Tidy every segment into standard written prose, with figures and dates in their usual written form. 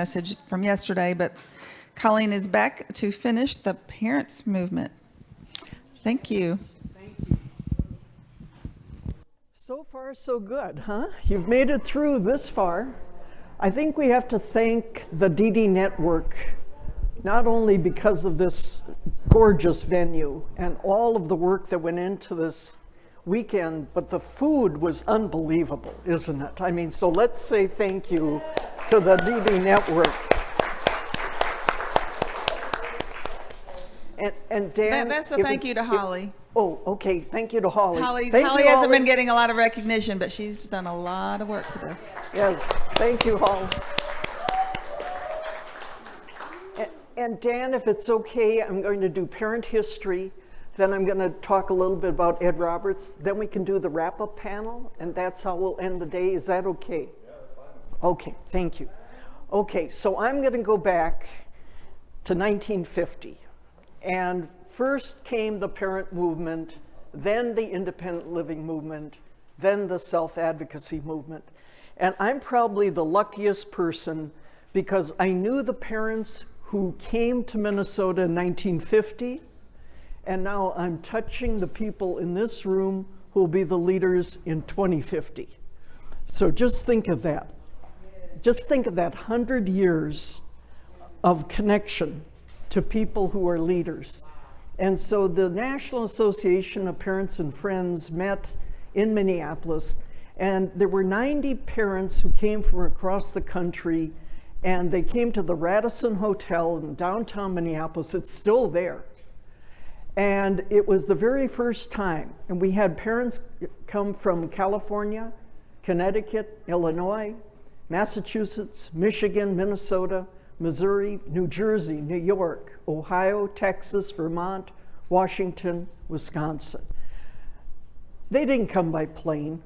message from yesterday, but Colleen is back to finish the parents' movement. Thank you. Thank you. So far, so good, huh? You've made it through this far. I think we have to thank the DD Network, not only because of this gorgeous venue and all of the work that went into this weekend, but the food was unbelievable, isn't it? I mean, so let's say thank you to the DD Network. And Dan, That's a thank you to Holly. Oh, okay. Thank you to Holly. Holly Thank you, hasn't been getting a lot of recognition, but she's done a lot of work for this. Yes, thank you, Holly. And Dan, if it's okay, I'm going to do parent history. Then I'm going to talk a little bit about Ed Roberts. Then we can do the wrap-up panel, and that's how we'll end the day. Is that okay? Yeah, that's fine. Okay, thank you. Okay, so I'm going to go back to 1950. And first came the parent movement, then the independent living movement, then the self-advocacy movement. And I'm probably the luckiest person because I knew the parents who came to Minnesota in 1950, and now I'm touching the people in this room who will be the leaders in 2050. So just think of that. Just think of that 100 years of connection to people who are leaders. And so the National Association of Parents and Friends met in Minneapolis, and there were 90 parents who came from across the country, and they came to the Radisson Hotel in downtown Minneapolis. It's still there. And it was the very first time, and we had parents come from California, Connecticut, Illinois, Massachusetts, Michigan, Minnesota, Missouri, New Jersey, New York, Ohio, Texas, Vermont, Washington, Wisconsin. They didn't come by plane.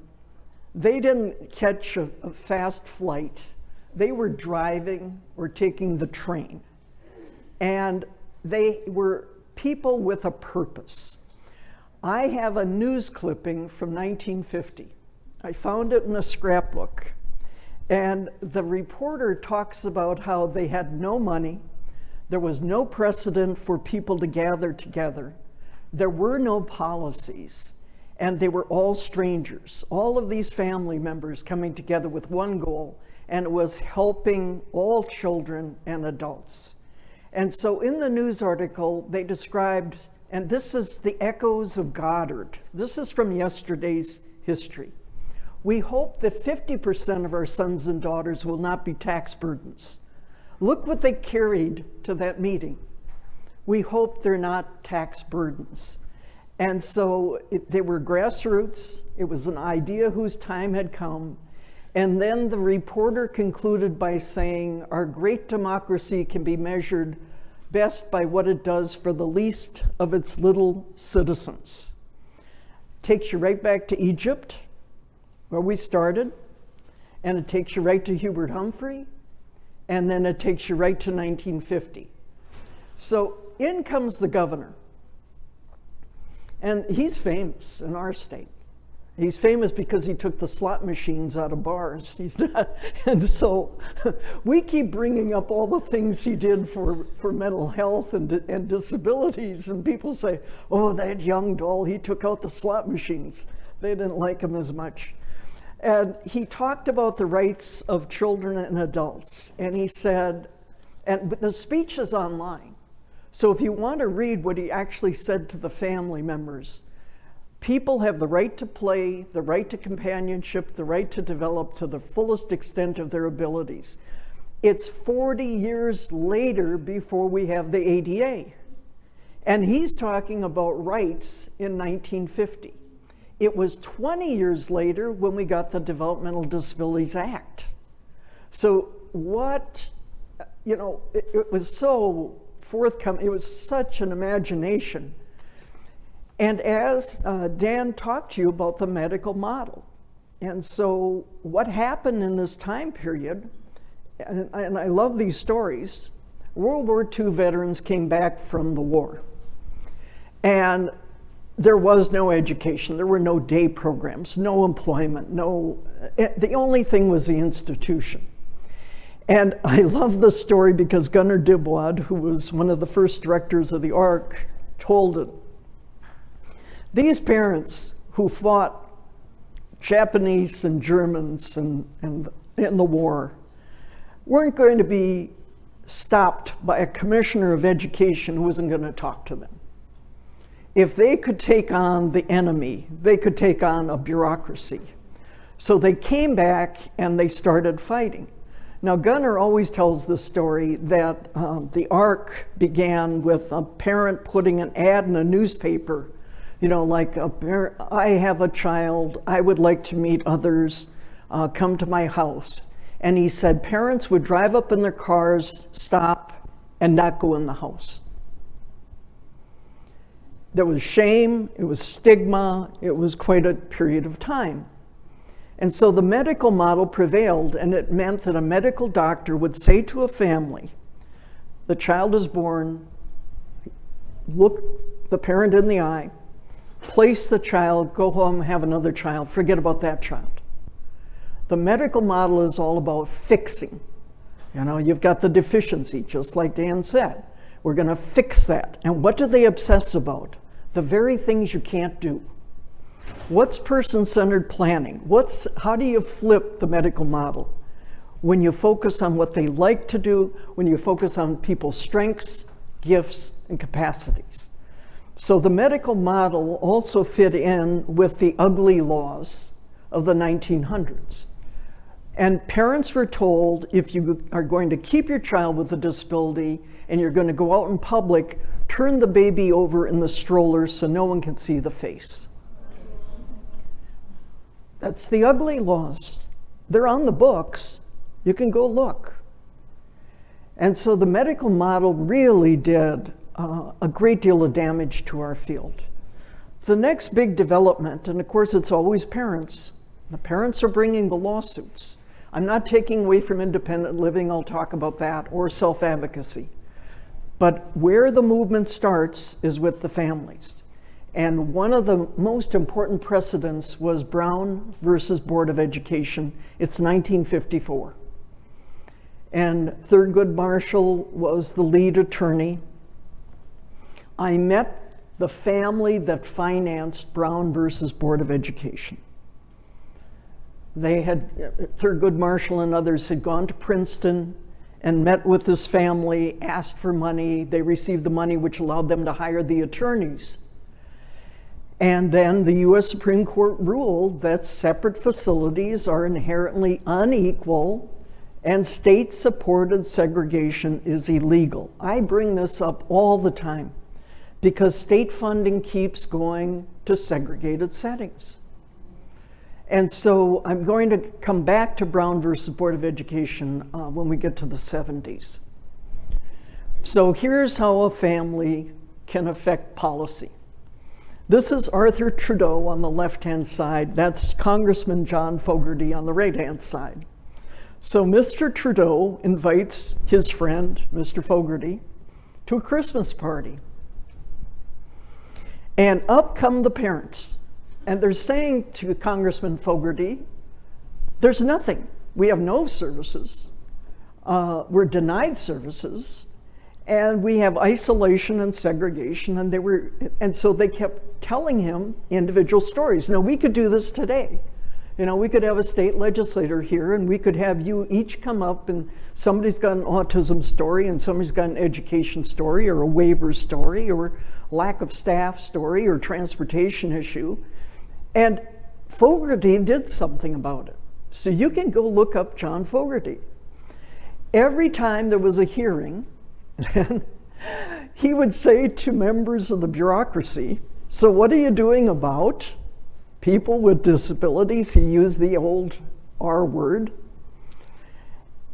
They didn't catch a fast flight. They were driving or taking the train. And they were people with a purpose. I have a news clipping from 1950. I found it in a scrapbook. And the reporter talks about how they had no money, there was no precedent for people to gather together, there were no policies, and they were all strangers. All of these family members coming together with one goal, and it was helping all children and adults. And so in the news article, they described, and this is the echoes of Goddard. This is from yesterday's history. We hope that 50% of our sons and daughters will not be tax burdens. Look what they carried to that meeting. We hope they're not tax burdens. And so they were grassroots. It was an idea whose time had come. And then the reporter concluded by saying, our great democracy can be measured best by what it does for the least of its little citizens. Takes you right back to Egypt, where we started, and it takes you right to Hubert Humphrey, and then it takes you right to 1950. So in comes the governor, and he's famous in our state. He's famous because he took the slot machines out of bars. He's not, and so we keep bringing up all the things he did for mental health and disabilities, and people say, oh, that young doll, he took out the slot machines. They didn't like him as much. And he talked about the rights of children and adults, and he said, and the speech is online, so if you want to read what he actually said to the family members, people have the right to play, the right to companionship, the right to develop to the fullest extent of their abilities. It's 40 years later before we have the ADA. And he's talking about rights in 1950. It was 20 years later when we got the Developmental Disabilities Act. So what, it was so forthcoming, it was such an imagination. And as Dan talked to you about the medical model. And so what happened in this time period, and I love these stories, World War II veterans came back from the war. And there was no education, there were no day programs, no employment, the only thing was the institution. And I love the story because Gunnar Dybwad, who was one of the first directors of the ARC, told it. These parents who fought Japanese and Germans in the war weren't going to be stopped by a commissioner of education who wasn't going to talk to them. If they could take on the enemy, they could take on a bureaucracy. So they came back and they started fighting. Now, Gunnar always tells the story that the ARC began with a parent putting an ad in a newspaper, like I have a child, I would like to meet others, come to my house. And he said parents would drive up in their cars, stop, and not go in the house. There was shame, it was stigma, it was quite a period of time. And so the medical model prevailed, and it meant that a medical doctor would say to a family, the child is born, look the parent in the eye, place the child, go home, have another child, forget about that child. The medical model is all about fixing. You've got the deficiency, just like Dan said. We're going to fix that. And what do they obsess about? The very things you can't do. What's person-centered planning? How do you flip the medical model? When you focus on what they like to do, when you focus on people's strengths, gifts, and capacities. So the medical model also fit in with the ugly laws of the 1900s. And parents were told, if you are going to keep your child with a disability and you're going to go out in public, turn the baby over in the stroller so no one can see the face. That's the ugly laws. They're on the books. You can go look. And so the medical model really did a great deal of damage to our field. The next big development, and of course it's always parents. The parents are bringing the lawsuits. I'm not taking away from independent living, I'll talk about that, or self-advocacy. But where the movement starts is with the families. And one of the most important precedents was Brown versus Board of Education. It's 1954. And Thurgood Marshall was the lead attorney. I met the family that financed Brown versus Board of Education. Thurgood Marshall and others had gone to Princeton and met with this family, asked for money. They received the money, which allowed them to hire the attorneys. And then the US Supreme Court ruled that separate facilities are inherently unequal and state-supported segregation is illegal. I bring this up all the time because state funding keeps going to segregated settings. And so I'm going to come back to Brown versus Board of Education when we get to the 70s. So here's how a family can affect policy. This is Arthur Trudeau on the left-hand side. That's Congressman John Fogarty on the right-hand side. So Mr. Trudeau invites his friend, Mr. Fogarty, to a Christmas party. And up come the parents. And they're saying to Congressman Fogarty, there's nothing. We have no services. We're denied services. And we have isolation and segregation. And so they kept telling him individual stories. Now, we could do this today. We could have a state legislator here and we could have you each come up and somebody's got an autism story and somebody's got an education story or a waiver story or lack of staff story or transportation issue. And Fogarty did something about it. So you can go look up John Fogarty. Every time there was a hearing, he would say to members of the bureaucracy, so what are you doing about people with disabilities? He used the old R word.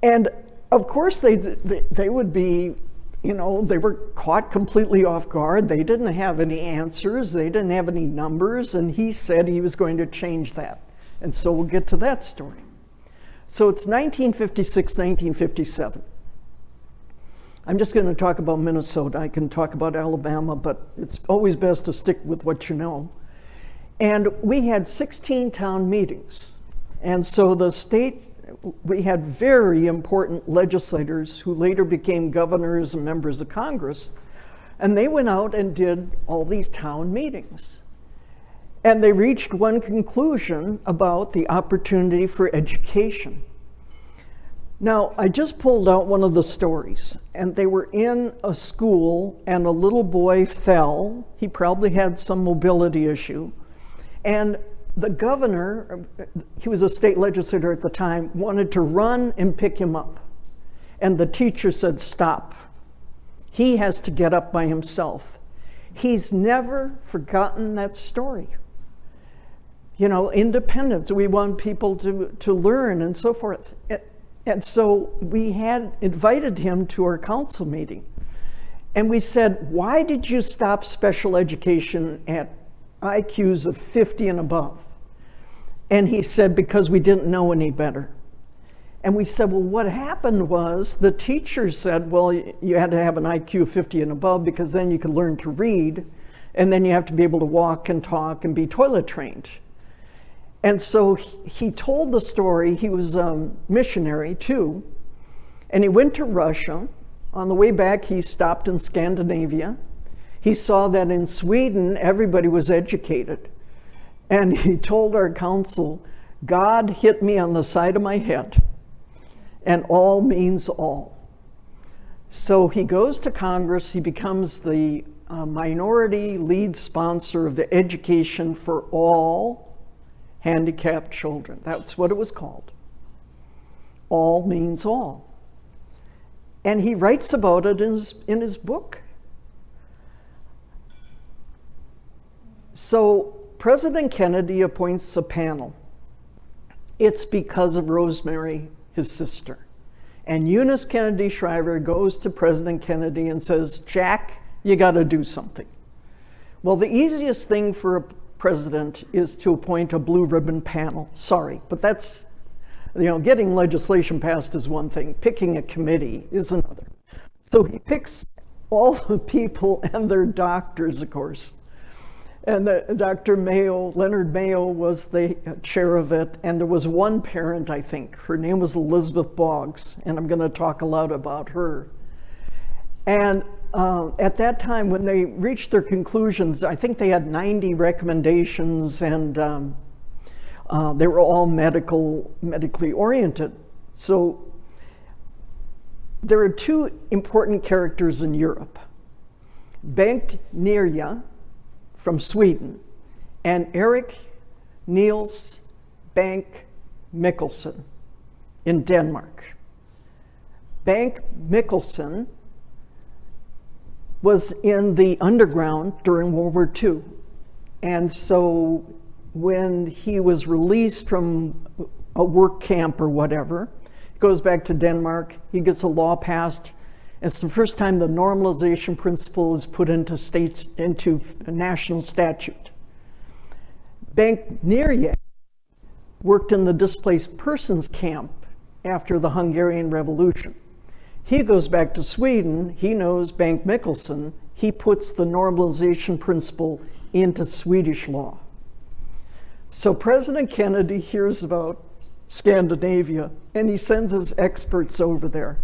And of course they would be, they were caught completely off guard. They didn't have any answers. They didn't have any numbers. And he said he was going to change that. And so we'll get to that story. So it's 1956, 1957. I'm just going to talk about Minnesota. I can talk about Alabama, but it's always best to stick with what you know. And we had 16 town meetings. And so the state we had very important legislators who later became governors and members of Congress, and they went out and did all these town meetings. And they reached one conclusion about the opportunity for education. Now, I just pulled out one of the stories, and they were in a school, and a little boy fell. He probably had some mobility issue. And the governor, he was a state legislator at the time, wanted to run and pick him up. And the teacher said, stop. He has to get up by himself. He's never forgotten that story. You know, independence, we want people to learn and so forth. And so we had invited him to our council meeting. And we said, why did you stop special education at IQs of 50 and above? And he said, because we didn't know any better. And we said, well, what happened was the teacher said, well, you had to have an IQ of 50 and above because then you could learn to read, and then you have to be able to walk and talk and be toilet trained. And so he told the story. He was a missionary too, and he went to Russia. On the way back, he stopped in Scandinavia. He saw that in Sweden, everybody was educated. And he told our council, God hit me on the side of my head, and all means all. So he goes to Congress. He becomes the minority lead sponsor of the Education for All Handicapped Children. That's what it was called. All means all. And he writes about it in his book. So President Kennedy appoints a panel. It's because of Rosemary, his sister. And Eunice Kennedy Shriver goes to President Kennedy and says, Jack, you got to do something. Well, the easiest thing for a president is to appoint a blue ribbon panel. Sorry, but that's, getting legislation passed is one thing. Picking a committee is another. So he picks all the people and their doctors, of course. And Dr. Mayo, Leonard Mayo, was the chair of it. And there was one parent, I think. Her name was Elizabeth Boggs, and I'm going to talk a lot about her. And at that time, when they reached their conclusions, I think they had 90 recommendations, and they were all medically oriented. So there are two important characters in Europe. Bengt Nirja from Sweden, and Erik Niels Bank Mikkelsen in Denmark. Bank Mikkelsen was in the underground during World War II. And so when he was released from a work camp or whatever, he goes back to Denmark, he gets a law passed. It's the first time the normalization principle is put into a national statute. Bengt Nirja worked in the displaced persons camp after the Hungarian Revolution. He goes back to Sweden. He knows Bank Mikkelsen. He puts the normalization principle into Swedish law. So President Kennedy hears about Scandinavia, and he sends his experts over there.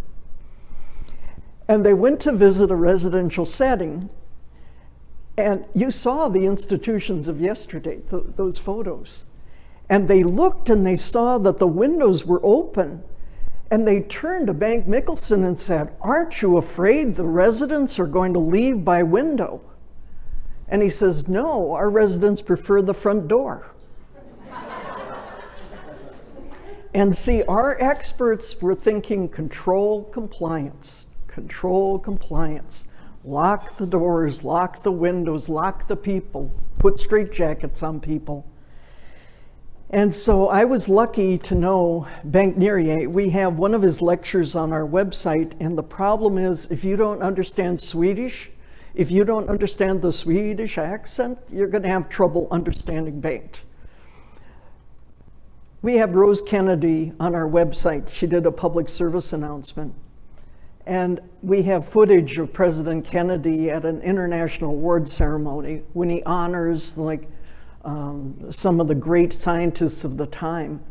And they went to visit a residential setting, and you saw the institutions of yesterday, those photos. And they looked and they saw that the windows were open, and they turned to Bank Mikkelsen and said, aren't you afraid the residents are going to leave by window? And he says, no, our residents prefer the front door. And see, our experts were thinking control compliance. Control compliance. Lock the doors, lock the windows, lock the people, put straitjackets on people. And so I was lucky to know Bengt Nirja. We have one of his lectures on our website, and the problem is if you don't understand Swedish, if you don't understand the Swedish accent, you're going to have trouble understanding Bengt. We have Rose Kennedy on our website. She did a public service announcement. And we have footage of President Kennedy at an international awards ceremony when he honors some of the great scientists of the time.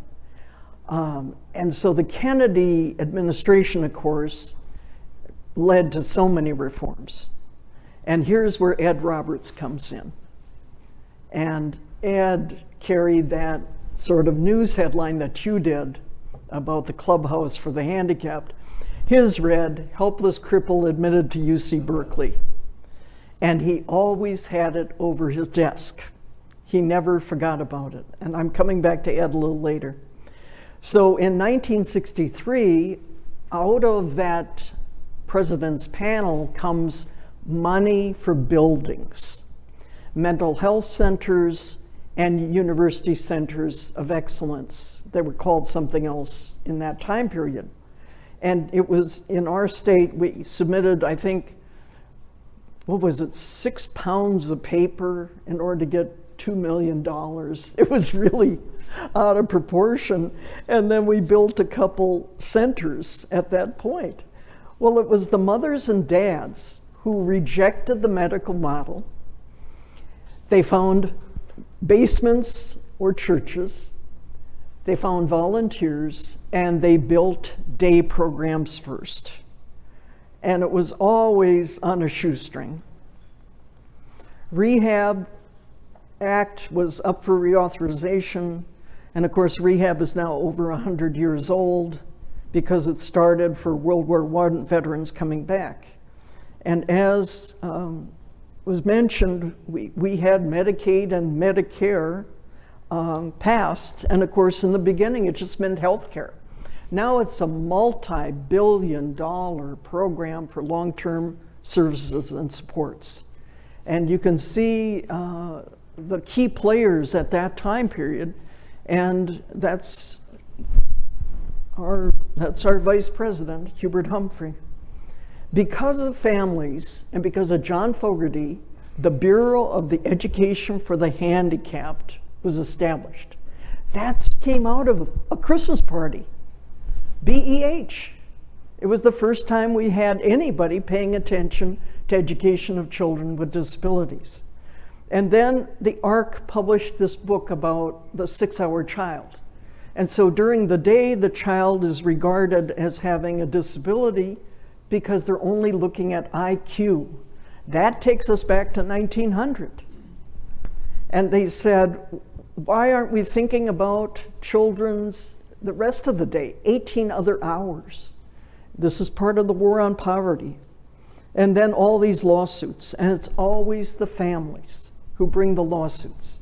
And so the Kennedy administration, of course, led to so many reforms. And here's where Ed Roberts comes in. And Ed carried that sort of news headline that you did about the clubhouse for the handicapped. His read, "Helpless cripple admitted to UC Berkeley." And he always had it over his desk. He never forgot about it. And I'm coming back to Ed a little later. So in 1963, out of that president's panel comes money for buildings, mental health centers, and university centers of excellence. They were called something else in that time period. And it was in our state, we submitted, I think, what was it, 6 pounds of paper in order to get $2 million. It was really out of proportion. And then we built a couple centers at that point. Well, it was the mothers and dads who rejected the medical model. They found basements or churches. They found volunteers, and they built day programs first. And it was always on a shoestring. Rehab Act was up for reauthorization, and of course rehab is now over 100 years old because it started for World War I veterans coming back. And as was mentioned, we had Medicaid and Medicare passed, and of course in the beginning it just meant health care. Now it's a multi-billion-dollar program for long-term services and supports. And you can see the key players at that time period, and that's our vice president, Hubert Humphrey. Because of families and because of John Fogerty, the Bureau of the Education for the Handicapped was established. That came out of a Christmas party, BEH. It was the first time we had anybody paying attention to education of children with disabilities. And then the ARC published this book about the 6-hour child. And so during the day, the child is regarded as having a disability because they're only looking at IQ. That takes us back to 1900. And they said, why aren't we thinking about children's the rest of the day, 18 other hours? This is part of the war on poverty. And then all these lawsuits, and it's always the families who bring the lawsuits.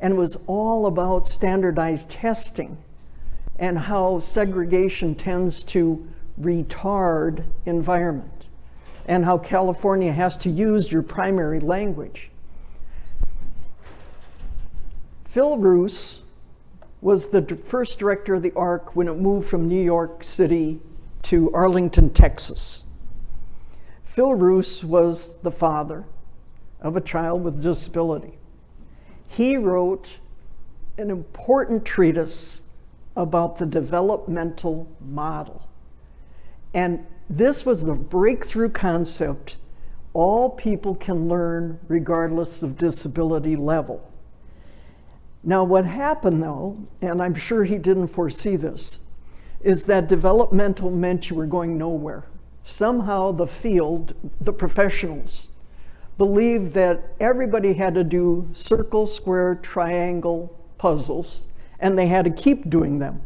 And it was all about standardized testing and how segregation tends to retard environment, and how California has to use your primary language. Phil Roos was the first director of the ARC when it moved from New York City to Arlington, Texas. Phil Roos was the father of a child with a disability. He wrote an important treatise about the developmental model. And this was the breakthrough concept. All people can learn regardless of disability level. Now what happened though, and I'm sure he didn't foresee this, is that developmental meant you were going nowhere. Somehow the field, the professionals, believed that everybody had to do circle, square, triangle puzzles, and they had to keep doing them.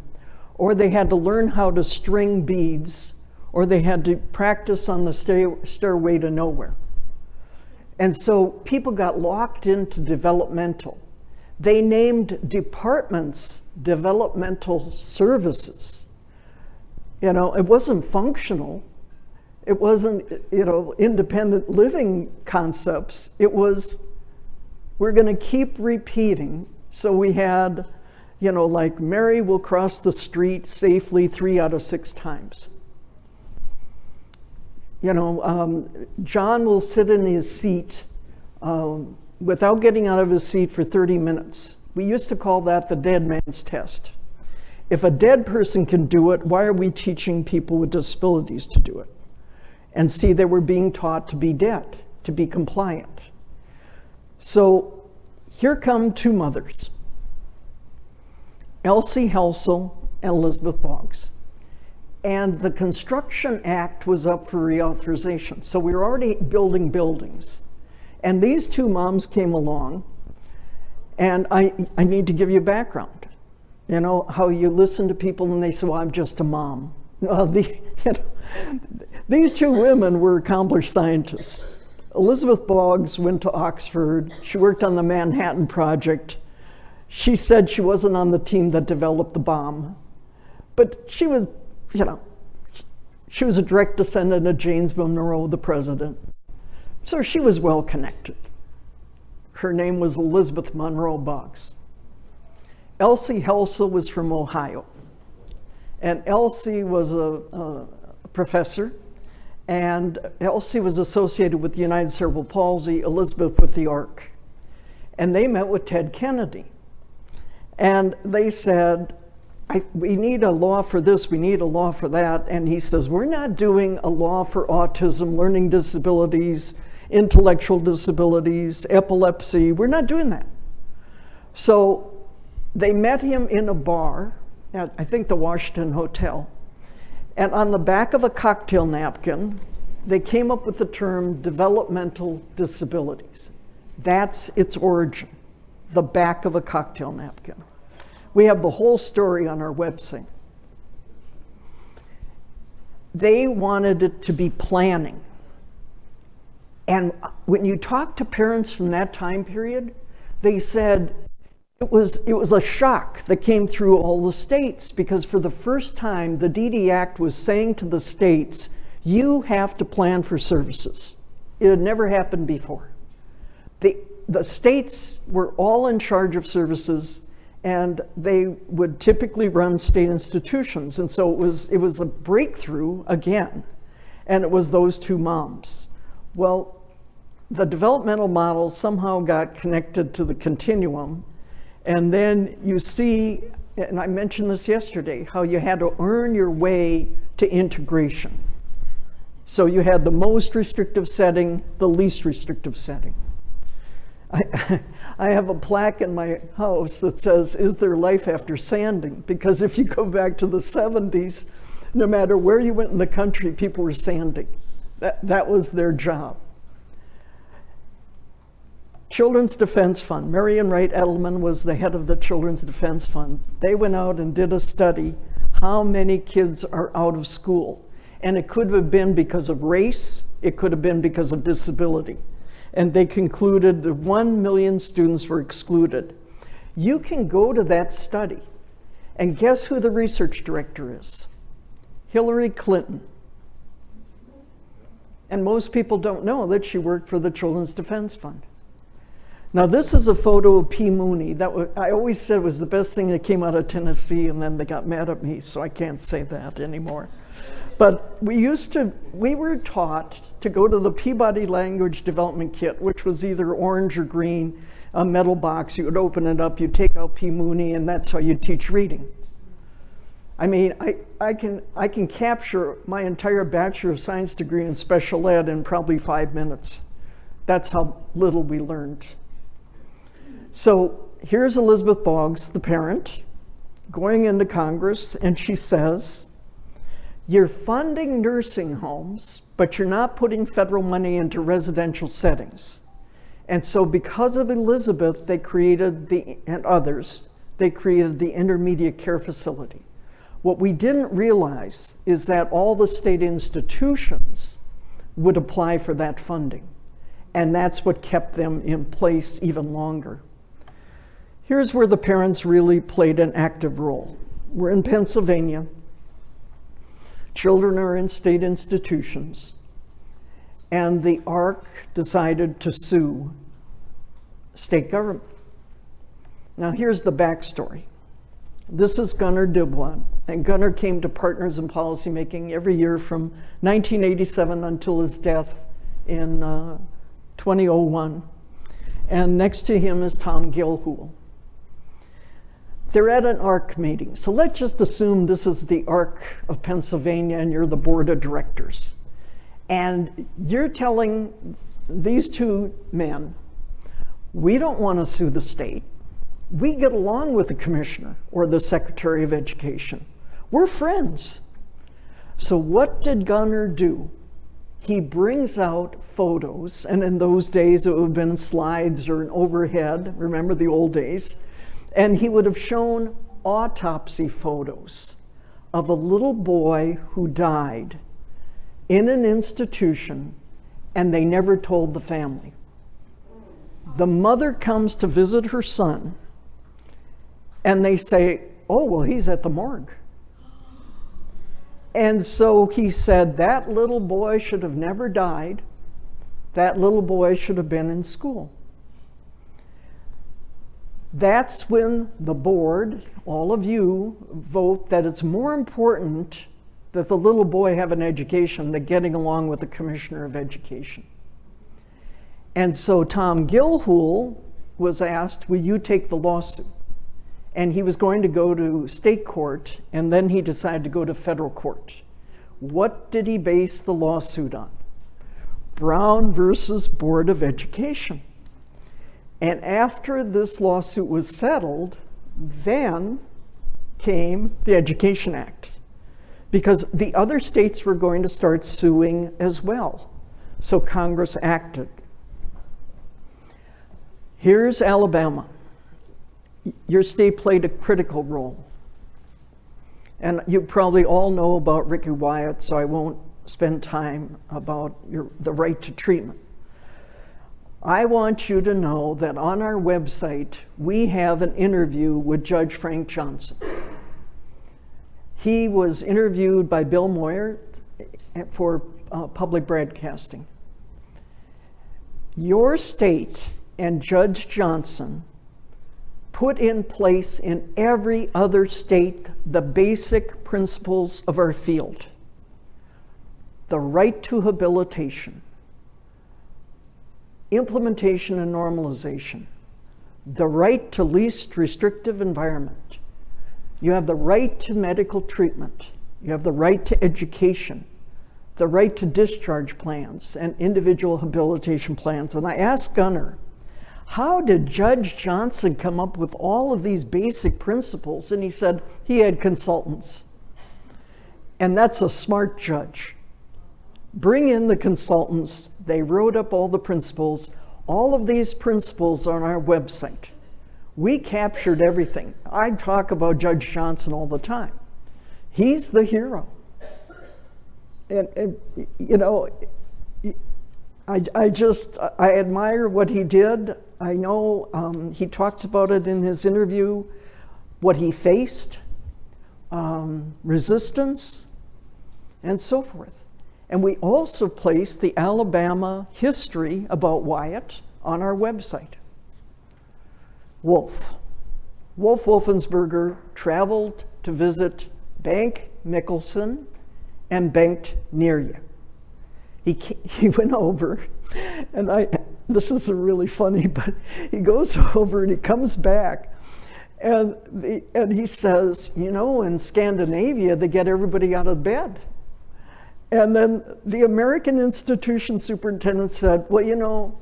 Or they had to learn how to string beads, or they had to practice on the stairway to nowhere. And so people got locked into developmental. They named departments developmental services. You know, it wasn't functional. It wasn't, independent living concepts. It was, we're going to keep repeating. So we had, like Mary will cross the street safely 3 out of 6 times. John will sit in his seat without getting out of his seat for 30 minutes. We used to call that the dead man's test. If a dead person can do it, why are we teaching people with disabilities to do it? And see, they were being taught to be dead, to be compliant. So here come 2 mothers, Elsie Helsel and Elizabeth Boggs. And the Construction Act was up for reauthorization. So we were already building buildings. And these two moms came along, and I need to give you background. You know, how you listen to people and they say, well, I'm just a mom. Well, these two women were accomplished scientists. Elizabeth Boggs went to Oxford. She worked on the Manhattan Project. She said she wasn't on the team that developed the bomb, but she was, you know, she was a direct descendant of James Monroe, the president. So she was well connected. Her name was Elizabeth Monroe Boggs. Elsie Helsel was from Ohio. And Elsie was a professor, and Elsie was associated with United Cerebral Palsy, Elizabeth with the ARC. And they met with Ted Kennedy. And they said, we need a law for this, we need a law for that. And he says, we're not doing a law for autism, learning disabilities, intellectual disabilities, epilepsy. We're not doing that. So they met him in a bar at, I think, the Washington Hotel. And on the back of a cocktail napkin, they came up with the term developmental disabilities. That's its origin, the back of a cocktail napkin. We have the whole story on our website. They wanted it to be planning. And when you talk to parents from that time period, they said it was a shock that came through all the states, because for the first time, the DD Act was saying to the states, you have to plan for services. It had never happened before. The states were all in charge of services, and they would typically run state institutions. And so it was a breakthrough again, and it was those two moms. Well, the developmental model somehow got connected to the continuum. And then you see, and I mentioned this yesterday, how you had to earn your way to integration. So you had the most restrictive setting, the least restrictive setting. I have a plaque in my house that says, is there life after sanding? Because if you go back to the 70s, no matter where you went in the country, people were sanding. That was their job. Children's Defense Fund. Marion Wright Edelman was the head of the Children's Defense Fund. They went out and did a study, how many kids are out of school. And it could have been because of race, it could have been because of disability. And they concluded that 1 million students were excluded. You can go to that study, and guess who the research director is? Hillary Clinton. And most people don't know that she worked for the Children's Defense Fund. Now, this is a photo of P. Mooney. I always said was the best thing that came out of Tennessee, and then they got mad at me, so I can't say that anymore. But we were taught to go to the Peabody Language Development Kit, which was either orange or green, a metal box. You would open it up, you take out P. Mooney, and that's how you teach reading. I mean, I can capture my entire Bachelor of Science degree in special ed in probably 5 minutes. That's how little we learned. So here's Elizabeth Boggs, the parent, going into Congress, and she says, you're funding nursing homes, but you're not putting federal money into residential settings. And so because of Elizabeth, and others, they created the intermediate care facility. What we didn't realize is that all the state institutions would apply for that funding. And that's what kept them in place even longer. Here's where the parents really played an active role. We're in Pennsylvania. Children are in state institutions. And the ARC decided to sue state government. Now here's the backstory. This is Gunnar Dibwad, and Gunnar came to Partners in Policymaking every year from 1987 until his death in 2001. And next to him is Tom Gilhool. They're at an ARC meeting. So let's just assume this is the ARC of Pennsylvania and you're the board of directors. And you're telling these two men, we don't want to sue the state. We get along with the commissioner or the secretary of education. We're friends. So what did Gunnar do? He brings out photos, and in those days it would have been slides or an overhead, remember the old days, and he would have shown autopsy photos of a little boy who died in an institution, and they never told the family. The mother comes to visit her son, and they say, oh, well, he's at the morgue. And so he said, that little boy should have never died. That little boy should have been in school. That's when the board, all of you, vote that it's more important that the little boy have an education than getting along with the commissioner of education. And so Tom Gilhool was asked, will you take the lawsuit? And he was going to go to state court, and then he decided to go to federal court. What did he base the lawsuit on? Brown versus Board of Education. And after this lawsuit was settled, then came the Education Act, because the other states were going to start suing as well. So Congress acted. Here's Alabama. Your state played a critical role. And you probably all know about Ricky Wyatt, so I won't spend time about the right to treatment. I want you to know that on our website, we have an interview with Judge Frank Johnson. He was interviewed by Bill Moyer for public broadcasting. Your state and Judge Johnson put in place in every other state the basic principles of our field. The right to habilitation, implementation and normalization, the right to least restrictive environment. You have the right to medical treatment. You have the right to education, the right to discharge plans and individual habilitation plans. And I asked Gunnar, how did Judge Johnson come up with all of these basic principles? And he said he had consultants. And that's a smart judge. Bring in the consultants. They wrote up all the principles. All of these principles are on our website. We captured everything. I talk about Judge Johnson all the time. He's the hero. And you know, I admire what he did. I know he talked about it in his interview, what he faced, resistance, and so forth. And we also placed the Alabama history about Wyatt on our website. Wolf Wolfensberger traveled to visit Bank Mickelson and banked near you. He went over, and this is really funny, but he goes over and he comes back, and he says, you know, in Scandinavia, they get everybody out of bed. And then the American Institution superintendent said, well, you know,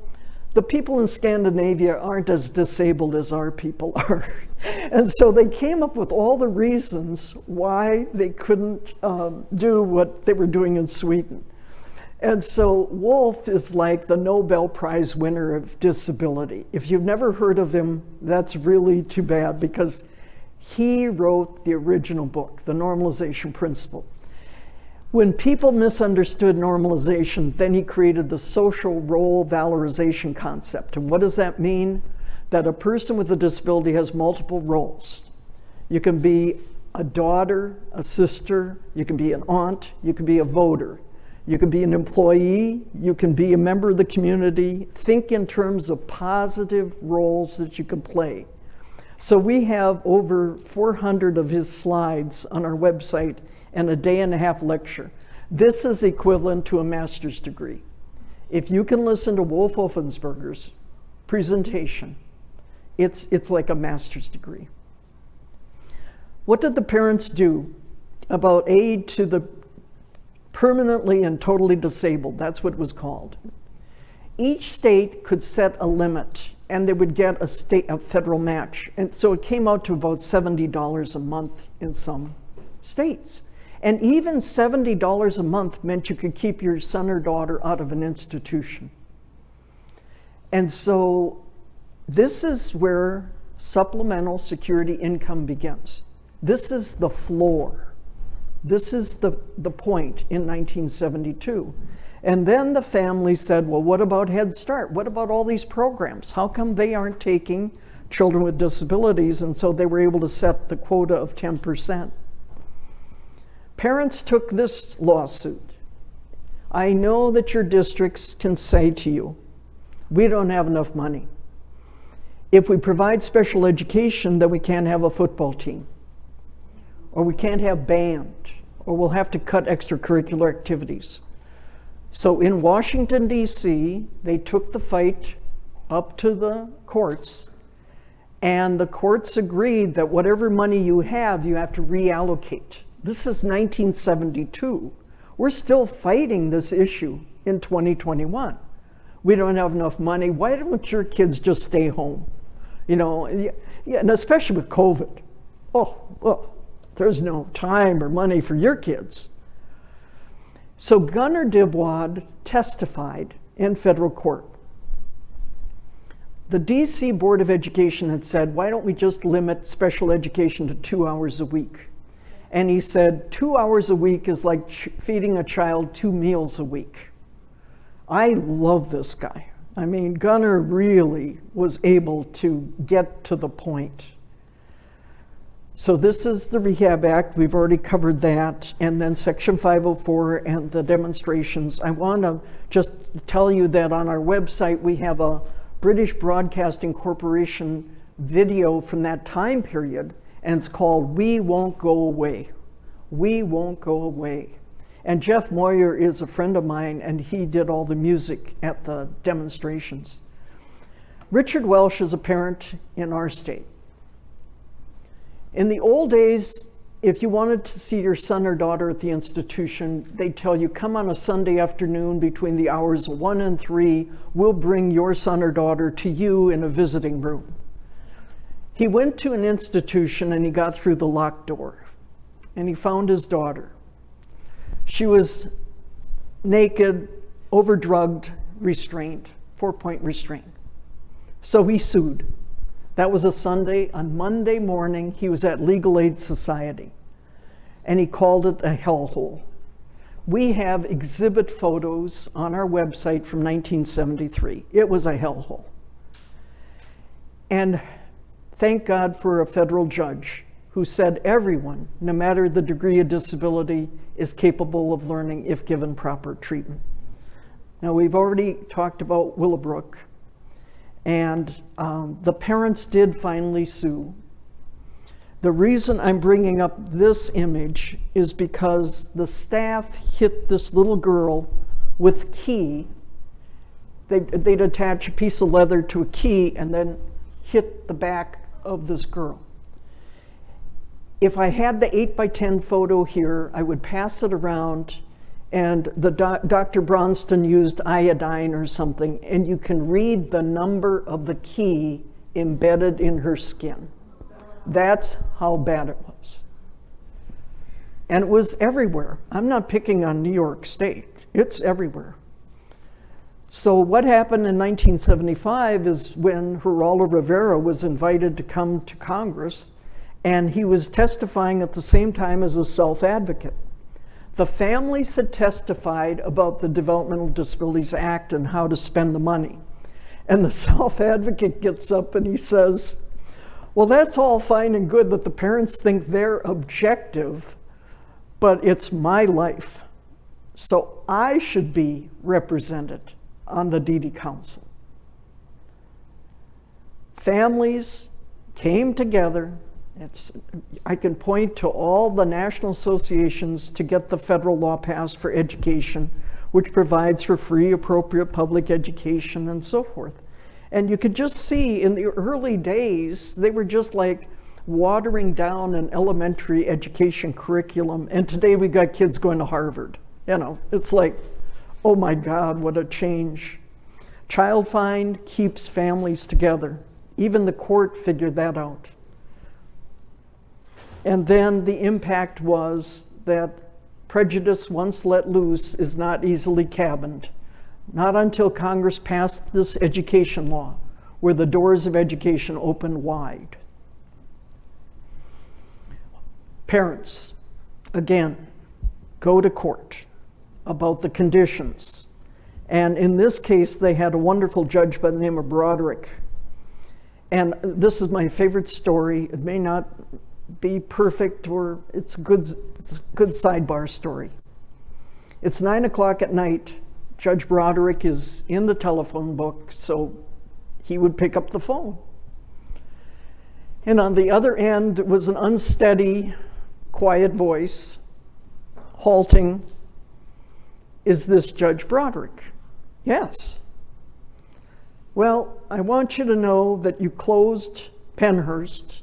the people in Scandinavia aren't as disabled as our people are. And so they came up with all the reasons why they couldn't do what they were doing in Sweden. And so Wolf is like the Nobel Prize winner of disability. If you've never heard of him, that's really too bad, because he wrote the original book, The Normalization Principle. When people misunderstood normalization, then he created the social role valorization concept. And what does that mean? That a person with a disability has multiple roles. You can be a daughter, a sister, you can be an aunt, you can be a voter. You can be an employee, you can be a member of the community. Think in terms of positive roles that you can play. So we have over 400 of his slides on our website and a day-and-a-half lecture. This is equivalent to a master's degree. If you can listen to Wolf Wolfensberger's presentation, it's like a master's degree. What did the parents do about aid to the permanently and totally disabled? That's what it was called. Each state could set a limit, and they would get a federal match. And so it came out to about $70 a month in some states. And even $70 a month meant you could keep your son or daughter out of an institution. And so this is where supplemental security income begins. This is the floor. This is the point in 1972. And then the family said, well, what about Head Start? What about all these programs? How come they aren't taking children with disabilities? And so they were able to set the quota of 10%. Parents took this lawsuit. I know that your districts can say to you, we don't have enough money. If we provide special education, then we can't have a football team, or we can't have band, or we'll have to cut extracurricular activities. So in Washington, D.C., they took the fight up to the courts, and the courts agreed that whatever money you have to reallocate. This is 1972. We're still fighting this issue in 2021. We don't have enough money. Why don't your kids just stay home? You know, yeah, and especially with COVID. Oh, well, there's no time or money for your kids. So Gunnar Dibwad testified in federal court. The DC Board of Education had said, why don't we just limit special education to 2 hours a week? And he said, 2 hours a week is like feeding a child 2 meals a week. I love this guy. I mean, Gunnar really was able to get to the point. So this is the Rehab Act. We've already covered that. And then Section 504 and the demonstrations. I want to just tell you that on our website, we have a British Broadcasting Corporation video from that time period, and it's called We Won't Go Away. We Won't Go Away. And Jeff Moyer is a friend of mine, and he did all the music at the demonstrations. Richard Welsh is a parent in our state. In the old days, if you wanted to see your son or daughter at the institution, they'd tell you, come on a Sunday afternoon between the hours of 1 and 3, we'll bring your son or daughter to you in a visiting room. He went to an institution and he got through the locked door, and he found his daughter. She was naked, overdrugged, restrained, 4-point restraint. So he sued. That was a Sunday. On Monday morning, he was at Legal Aid Society, and he called it a hellhole. We have exhibit photos on our website from 1973. It was a hellhole. And thank God for a federal judge who said everyone, no matter the degree of disability, is capable of learning if given proper treatment. Now, we've already talked about Willowbrook, and the parents did finally sue. The reason I'm bringing up this image is because the staff hit this little girl with key. They'd attach a piece of leather to a key and then hit the back of this girl. If I had the 8x10 photo here, I would pass it around, and Dr. Bronston used iodine or something, and you can read the number of the key embedded in her skin. That's how bad it was. And it was everywhere. I'm not picking on New York State. It's everywhere. So what happened in 1975 is when Geraldo Rivera was invited to come to Congress, and he was testifying at the same time as a self-advocate. The families had testified about the Developmental Disabilities Act and how to spend the money. And the self-advocate gets up and he says, well, that's all fine and good that the parents think they're objective, but it's my life. So I should be represented on the DD Council. Families came together. I can point to all the national associations to get the federal law passed for education, which provides for free, appropriate public education and so forth. And you could just see in the early days, they were just like watering down an elementary education curriculum. And today we got kids going to Harvard. You know, it's like, oh my God, what a change. Child find keeps families together. Even the court figured that out. And then the impact was that prejudice, once let loose, is not easily cabined. Not until Congress passed this education law were the doors of education opened wide. Parents, again, go to court about the conditions. And in this case, they had a wonderful judge by the name of Broderick. And this is my favorite story. It may not be perfect, or it's a good sidebar story. It's 9 o'clock at night. Judge Broderick is in the telephone book, so he would pick up the phone. And on the other end was an unsteady, quiet voice, halting. Is this Judge Broderick? Yes. Well, I want you to know that you closed Pennhurst.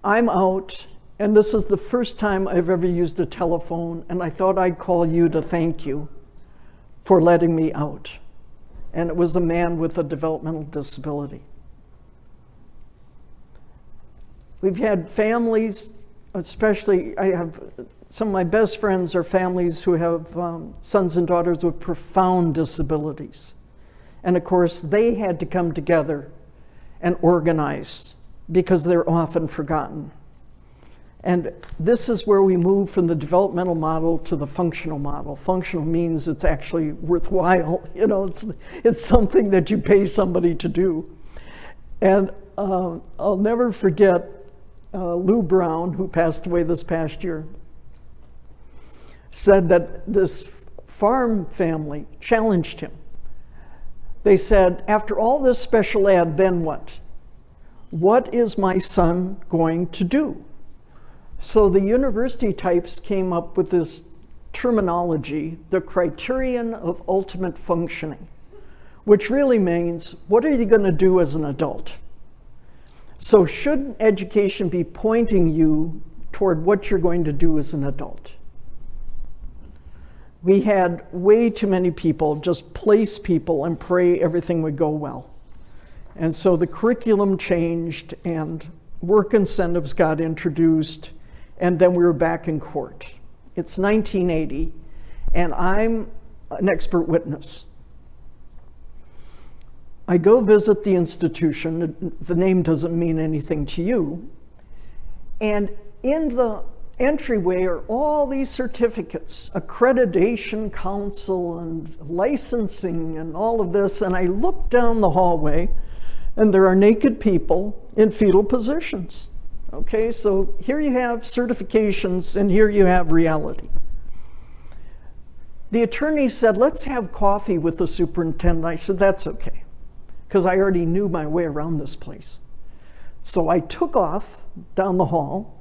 I'm out, and this is the first time I've ever used a telephone, and I thought I'd call you to thank you for letting me out. And it was a man with a developmental disability. We've had families, especially, I have some of my best friends are families who have sons and daughters with profound disabilities. And of course, they had to come together and organize because they're often forgotten. And this is where we move from the developmental model to the functional model. Functional means it's actually worthwhile. You know, it's something that you pay somebody to do. And I'll never forget Lou Brown, who passed away this past year, said that this farm family challenged him. They said, after all this special ed, then what? What is my son going to do? So the university types came up with this terminology, the criterion of ultimate functioning, which really means, what are you going to do as an adult? So should education be pointing you toward what you're going to do as an adult? We had way too many people just place people and pray everything would go well. And so the curriculum changed and work incentives got introduced, and then we were back in court. It's 1980, and I'm an expert witness. I go visit the institution. The name doesn't mean anything to you. And in the entryway are all these certificates, accreditation council and licensing and all of this. And I look down the hallway and there are naked people in fetal positions. Okay, so here you have certifications and here you have reality. The attorney said, let's have coffee with the superintendent. I said, that's okay, because I already knew my way around this place. So I took off down the hall.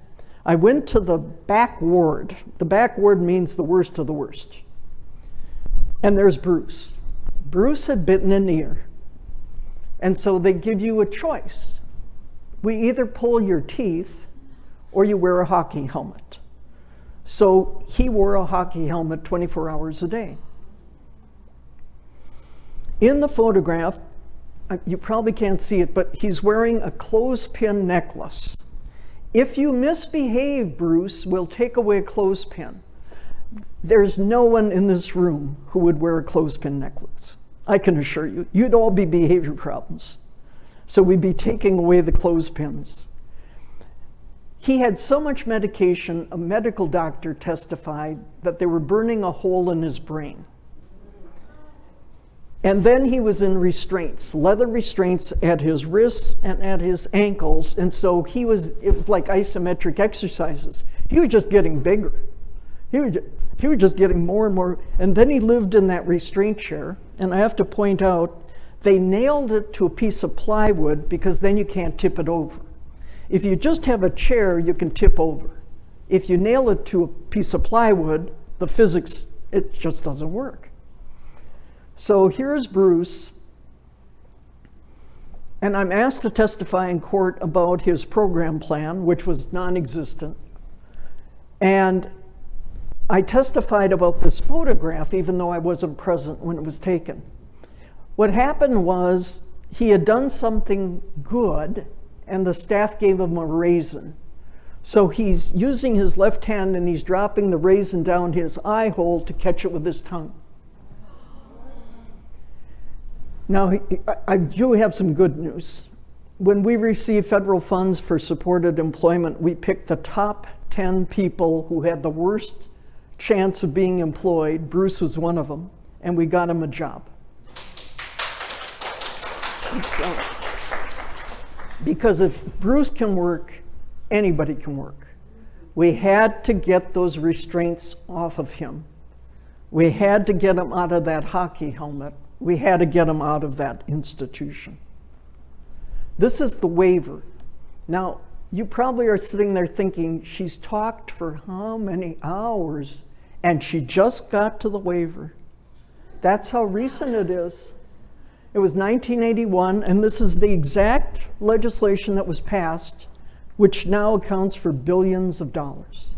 I went to the back ward. The back ward means the worst of the worst. And there's Bruce. Bruce had bitten an ear. And so they give you a choice. We either pull your teeth or you wear a hockey helmet. So he wore a hockey helmet 24 hours a day. In the photograph, you probably can't see it, but he's wearing a clothespin necklace. If you misbehave, Bruce, we'll take away a clothespin. There's no one in this room who would wear a clothespin necklace. I can assure you, you'd all be behavior problems. So we'd be taking away the clothespins. He had so much medication, a medical doctor testified that they were burning a hole in his brain. And then he was in restraints, leather restraints at his wrists and at his ankles. And so it was like isometric exercises. He was just getting bigger. He was just getting more and more. And then he lived in that restraint chair. And I have to point out, they nailed it to a piece of plywood because then you can't tip it over. If you just have a chair, you can tip over. If you nail it to a piece of plywood, the physics, it just doesn't work. So here's Bruce, and I'm asked to testify in court about his program plan, which was non-existent. And I testified about this photograph, even though I wasn't present when it was taken. What happened was he had done something good, and the staff gave him a raisin. So he's using his left hand and he's dropping the raisin down his eye hole to catch it with his tongue. Now, I do have some good news. When we receive federal funds for supported employment, we pick the top 10 people who had the worst chance of being employed. Bruce was one of them, and we got him a job. So, because if Bruce can work, anybody can work. We had to get those restraints off of him. We had to get him out of that hockey helmet. We had to get him out of that institution. This is the waiver. Now, you probably are sitting there thinking, she's talked for how many hours, and she just got to the waiver. That's how recent it is. It was 1981, and this is the exact legislation that was passed, which now accounts for billions of dollars.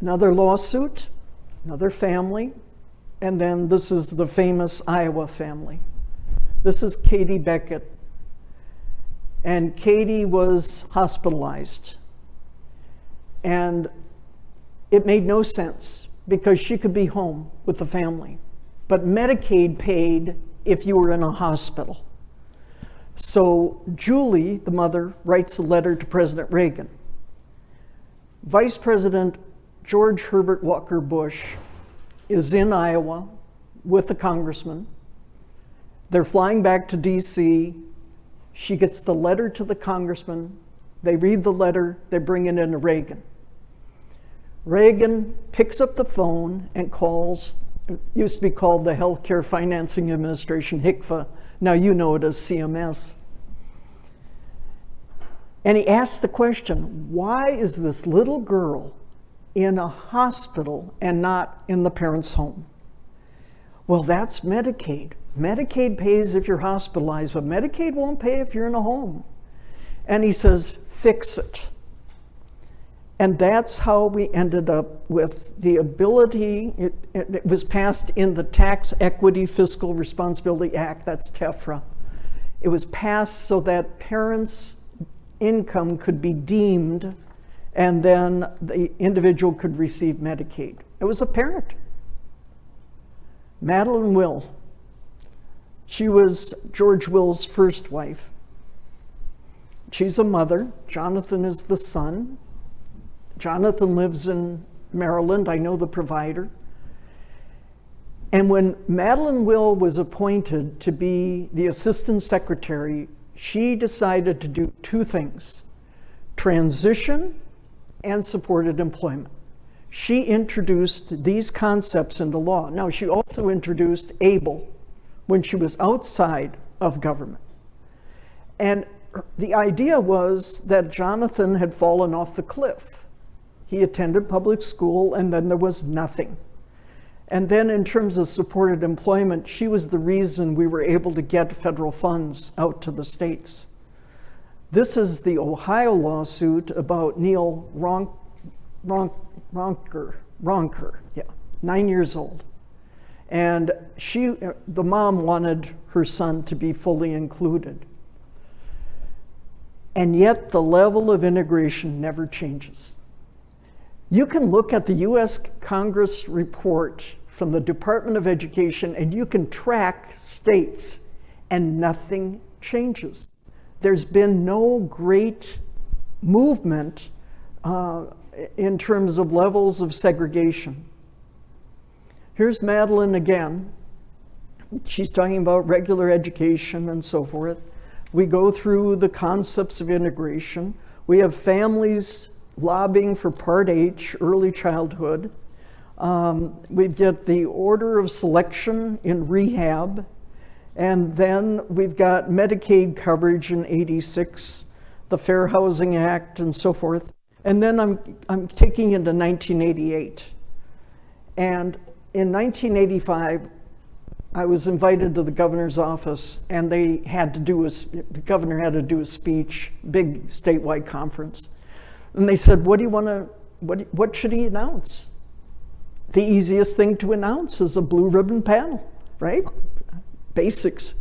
Another lawsuit, another family, and then this is the famous Iowa family. This is Katie Beckett. And Katie was hospitalized. And it made no sense because she could be home with the family. But Medicaid paid if you were in a hospital. So Julie, the mother, writes a letter to President Reagan. Vice President George Herbert Walker Bush is in Iowa with the congressman. They're flying back to DC. She gets the letter to the congressman. They read the letter, they bring it into Reagan. Reagan picks up the phone and calls, it used to be called the Healthcare Financing Administration, HCFA. Now you know it as CMS. And he asks the question, why is this little girl in a hospital and not in the parent's home? Well, that's Medicaid. Medicaid pays if you're hospitalized, but Medicaid won't pay if you're in a home. And he says, fix it. And that's how we ended up with the ability, it was passed in the Tax Equity Fiscal Responsibility Act, that's TEFRA. It was passed so that parents' income could be deemed and then the individual could receive Medicaid. It was a parent. Madeline Will. She was George Will's first wife. She's a mother. Jonathan is the son. Jonathan lives in Maryland. I know the provider. And when Madeline Will was appointed to be the assistant secretary, she decided to do two things: transition and supported employment. She introduced these concepts into law. Now, she also introduced ABLE when she was outside of government. And the idea was that Jonathan had fallen off the cliff. He attended public school and then there was nothing. And then in terms of supported employment, she was the reason we were able to get federal funds out to the states. This is the Ohio lawsuit about Neil Ronker, 9 years old. And the mom wanted her son to be fully included. And yet the level of integration never changes. You can look at the US Congress report from the Department of Education and you can track states and nothing changes. There's been no great movement in terms of levels of segregation. Here's Madeline again. She's talking about regular education and so forth. We go through the concepts of integration. We have families lobbying for Part H, early childhood. We get the order of selection in rehab. And then we've got Medicaid coverage in '86, the Fair Housing Act and so forth. And then I'm taking into 1988. And in 1985, I was invited to the governor's office and the governor had to do a speech, big statewide conference. And they said, what should he announce? The easiest thing to announce is a blue ribbon panel, right? Basics.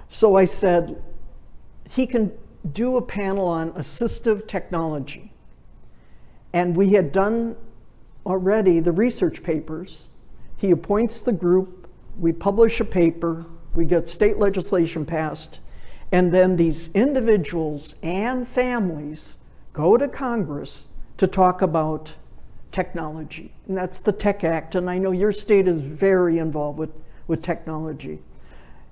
So I said, he can do a panel on assistive technology. And we had done already the research papers. He appoints the group, we publish a paper, we get state legislation passed, and then these individuals and families go to Congress to talk about technology. And that's the Tech Act, and I know your state is very involved with technology.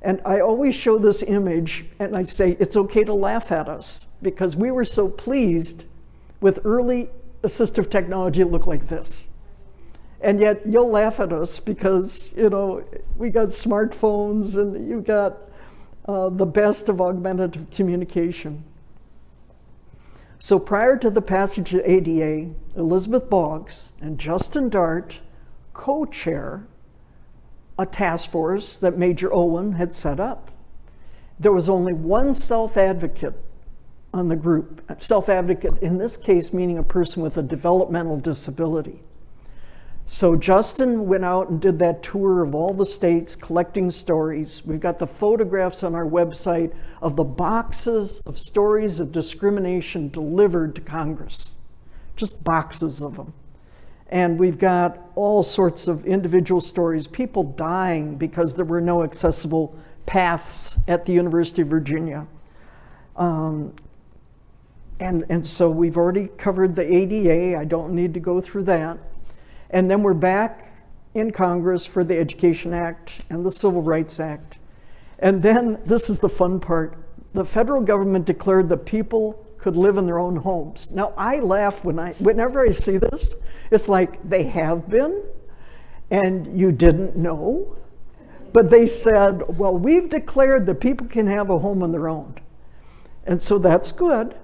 And I always show this image, and I say it's okay to laugh at us, because we were so pleased with early assistive technology. It looked like this. And yet you'll laugh at us because, you know, we got smartphones and you got the best of augmentative communication. So prior to the passage of ADA, Elizabeth Boggs and Justin Dart co-chair a task force that Major Owen had set up. There was only one self-advocate on the group. Self-advocate in this case meaning a person with a developmental disability. So Justin went out and did that tour of all the states collecting stories. We've got the photographs on our website of the boxes of stories of discrimination delivered to Congress. Just boxes of them. And we've got all sorts of individual stories, people dying because there were no accessible paths at the University of Virginia. And so we've already covered the ADA. I don't need to go through that. And then we're back in Congress for the Education Act and the Civil Rights Act. And then, this is the fun part, the federal government declared that people could live in their own homes. Now, I laugh whenever I see this. It's like, they have been, and you didn't know. But they said, well, we've declared that people can have a home on their own. And so that's good.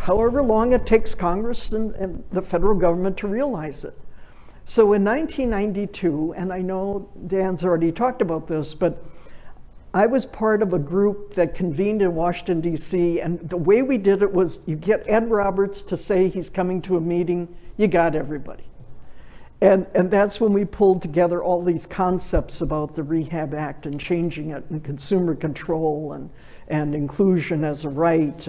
However long it takes Congress and the federal government to realize it. So in 1992, and I know Dan's already talked about this, but I was part of a group that convened in Washington, D.C., and the way we did it was you get Ed Roberts to say he's coming to a meeting, you got everybody. And that's when we pulled together all these concepts about the Rehab Act and changing it, and consumer control and inclusion as a right,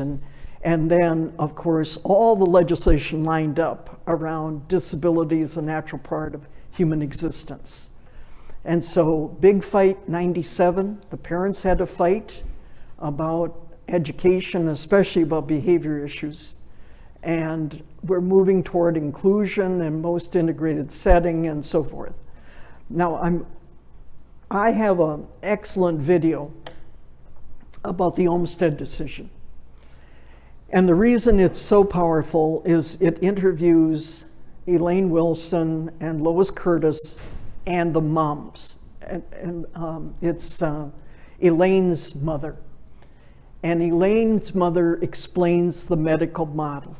and then, of course, all the legislation lined up around disability as a natural part of human existence. And so, big fight, 97, the parents had to fight about education, especially about behavior issues. And we're moving toward inclusion and most integrated setting and so forth. Now, I have an excellent video about the Olmsted Decision. And the reason it's so powerful is it interviews Elaine Wilson and Lois Curtis and the moms. And it's Elaine's mother. And Elaine's mother explains the medical model.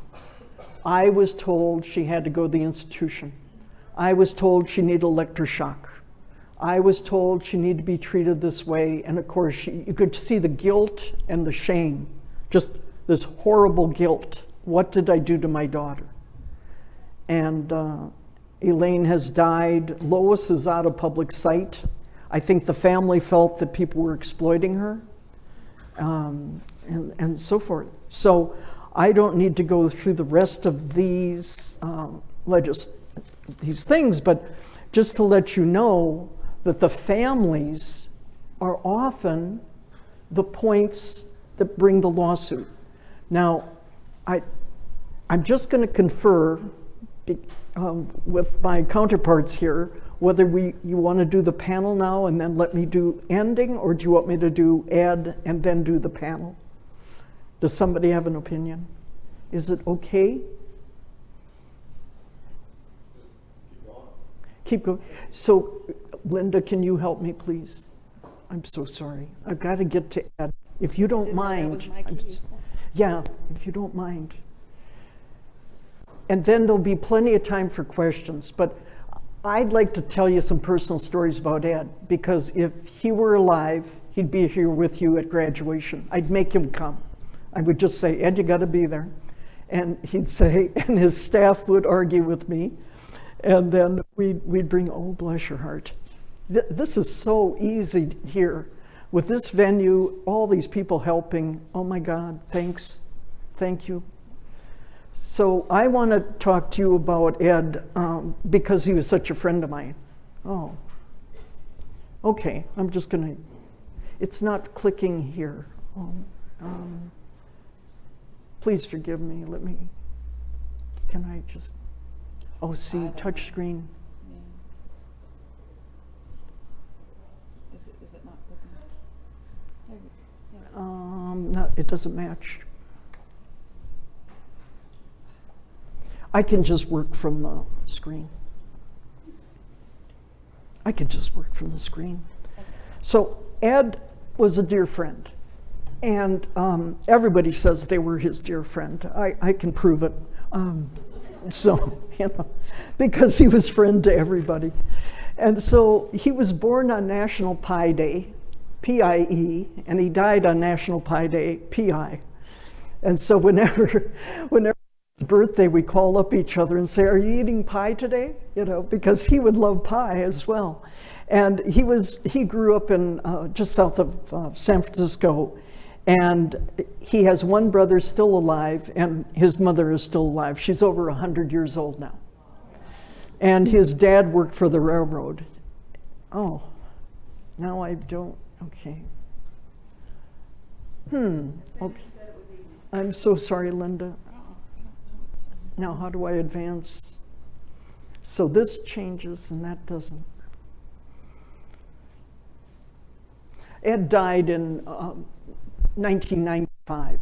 I was told she had to go to the institution. I was told she needed electroshock. I was told she needed to be treated this way. And of course, you could see the guilt and the shame, just this horrible guilt. What did I do to my daughter? And Elaine has died. Lois is out of public sight. I think the family felt that people were exploiting her, and so forth. So I don't need to go through the rest of these these things, but just to let you know that the families are often the points that bring the lawsuit. Now, I'm just going to confer with my counterparts here whether you want to do the panel now and then let me do ending, or do you want me to do Ed and then do the panel? Does somebody have an opinion? Is it okay? Keep going. So, Linda, can you help me, please? I'm so sorry. I've got to get to Ed. If you don't mind. Yeah, if you don't mind. And then there'll be plenty of time for questions, but I'd like to tell you some personal stories about Ed, because if he were alive, he'd be here with you at graduation. I'd make him come. I would just say, Ed, you got to be there. And he'd say, and his staff would argue with me, and then we'd bring, oh, bless your heart. This is so easy here, with this venue, all these people helping, oh my God, thanks, thank you. So I want to talk to you about Ed because he was such a friend of mine. Oh, okay, I'm just gonna, it's not clicking here. Oh, please forgive me, can I just, oh, see, touch screen. Is it not clicking? It doesn't match. I can just work from the screen. So Ed was a dear friend, and everybody says they were his dear friend. I can prove it. Because he was friend to everybody. And so he was born on National Pie Day, P-I-E, and he died on National Pie Day, P-I. And so whenever birthday, we call up each other and say, are you eating pie today? Because he would love pie as well. And he grew up in just south of San Francisco, and he has one brother still alive, and his mother is still alive. She's over 100 years old now. And his dad worked for the railroad. Oh, now I don't, okay. Okay. I'm so sorry, Linda. Now, how do I advance? So this changes and that doesn't. Ed died in 1995.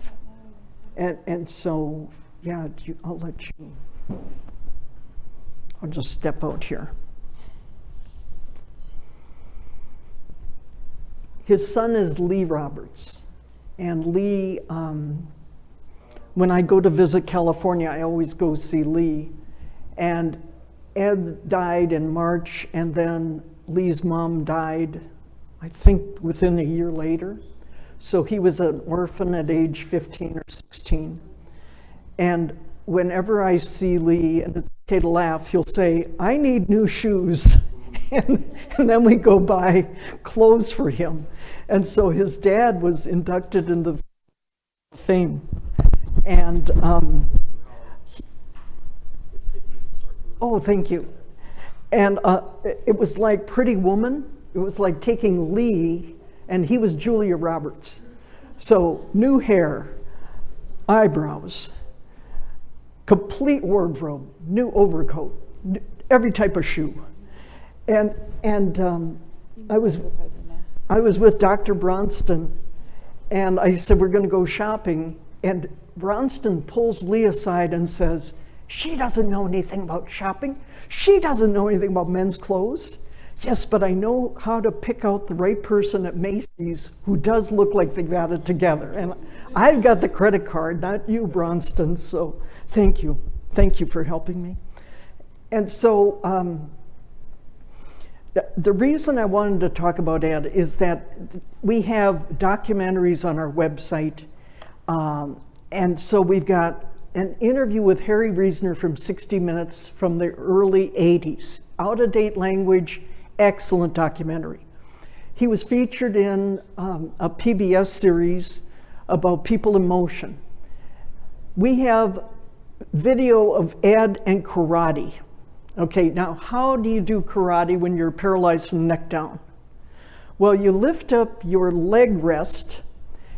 And so, yeah, I'll just step out here. His son is Lee Roberts. And Lee, when I go to visit California, I always go see Lee. And Ed died in March, and then Lee's mom died, I think, within a year later. So he was an orphan at age 15 or 16. And whenever I see Lee, and it's okay to laugh, he'll say, I need new shoes. and then we go buy clothes for him. And so his dad was inducted into the Fame. And, oh, thank you. And it was like Pretty Woman. It was like taking Lee, and he was Julia Roberts. So new hair, eyebrows, complete wardrobe, new overcoat, every type of shoe. And I was with Dr. Bronston, and I said, we're gonna go shopping. And Bronston pulls Lee aside and says, she doesn't know anything about shopping. She doesn't know anything about men's clothes. Yes, but I know how to pick out the right person at Macy's who does look like they've got it together. And I've got the credit card, not you, Bronston, so thank you. Thank you for helping me. And so the reason I wanted to talk about Ed is that we have documentaries on our website. And so we've got an interview with Harry Reasoner from 60 Minutes from the early 80s. Out-of-date language, excellent documentary. He was featured in a PBS series about people in motion. We have video of Ed and karate. Okay, now how do you do karate when you're paralyzed from the neck down? Well, you lift up your leg rest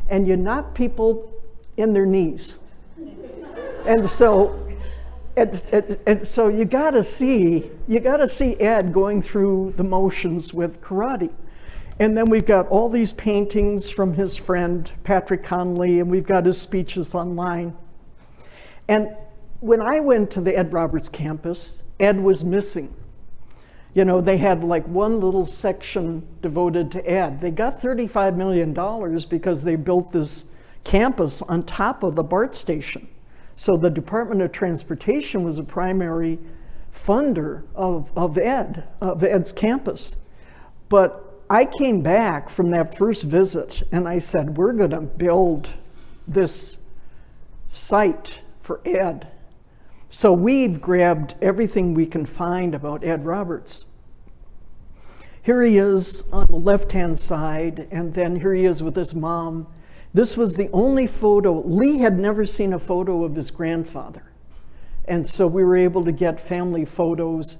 and you knock people in their knees. And so you gotta see Ed going through the motions with karate. And then we've got all these paintings from his friend, Patrick Conley, and we've got his speeches online. And when I went to the Ed Roberts campus, Ed was missing. You know, they had like one little section devoted to Ed. They got $35 million because they built this campus on top of the BART station. So the Department of Transportation was a primary funder of Ed's campus. But I came back from that first visit and I said, we're gonna build this site for Ed. So we've grabbed everything we can find about Ed Roberts. here he is on the left-hand side, and then here he is with his mom. This was the only photo. Lee had never seen a photo of his grandfather. And so we were able to get family photos.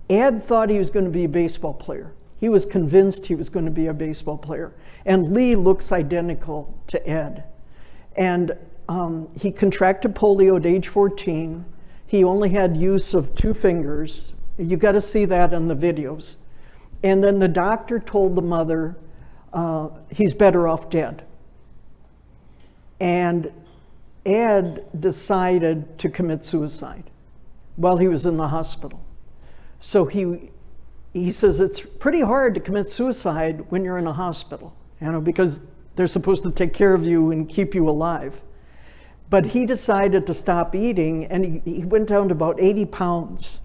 Ed thought he was going to be a baseball player. He was convinced he was going to be a baseball player. And Lee looks identical to Ed. And he contracted polio at age 14. He only had use of 2 fingers. You got to see that in the videos. And then the doctor told the mother, he's better off dead. And Ed decided to commit suicide while he was in the hospital. So he says it's pretty hard to commit suicide when you're in a hospital, because they're supposed to take care of you and keep you alive. But he decided to stop eating, and he went down to about 80 pounds.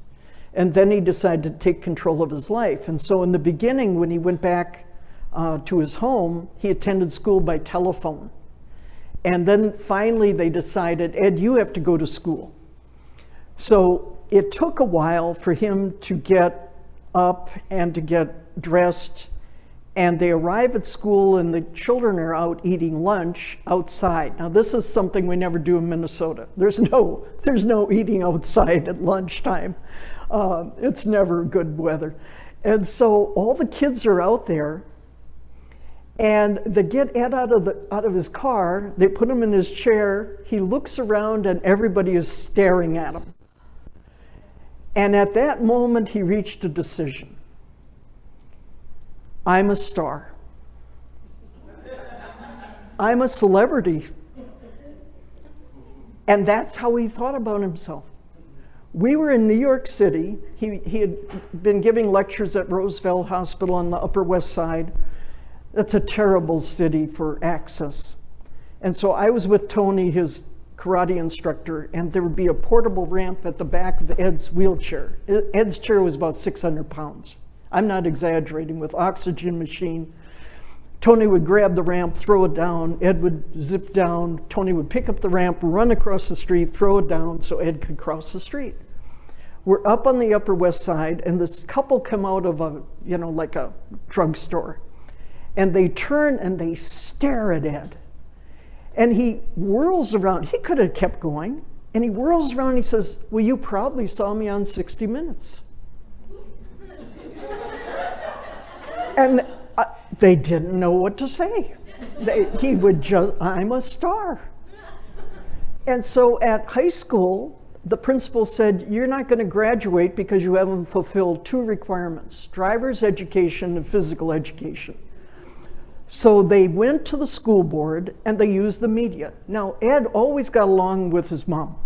And then he decided to take control of his life. And so in the beginning, when he went back to his home, he attended school by telephone. And then finally they decided, Ed, you have to go to school. So it took a while for him to get up and to get dressed. And they arrive at school and the children are out eating lunch outside. Now this is something we never do in Minnesota. There's no eating outside at lunchtime. It's never good weather. And so all the kids are out there, and they get Ed out of his car, they put him in his chair, he looks around and everybody is staring at him. And at that moment he reached a decision. I'm a star. I'm a celebrity. And that's how he thought about himself. We were in New York City. He had been giving lectures at Roosevelt Hospital on the Upper West Side. That's a terrible city for access. And so I was with Tony, his karate instructor, and there would be a portable ramp at the back of Ed's wheelchair. Ed's chair was about 600 pounds. I'm not exaggerating, with oxygen machine. Tony would grab the ramp, throw it down, Ed would zip down, Tony would pick up the ramp, run across the street, throw it down so Ed could cross the street. We're up on the Upper West Side, and this couple come out of like a drugstore. And they turn and they stare at Ed. And he whirls around. He could have kept going. And he whirls around and he says, well, you probably saw me on 60 Minutes. And they didn't know what to say. He would just, I'm a star. And so at high school, the principal said, you're not going to graduate because you haven't fulfilled 2 requirements, driver's education and physical education. So they went to the school board and they used the media. Now, Ed always got along with his mom.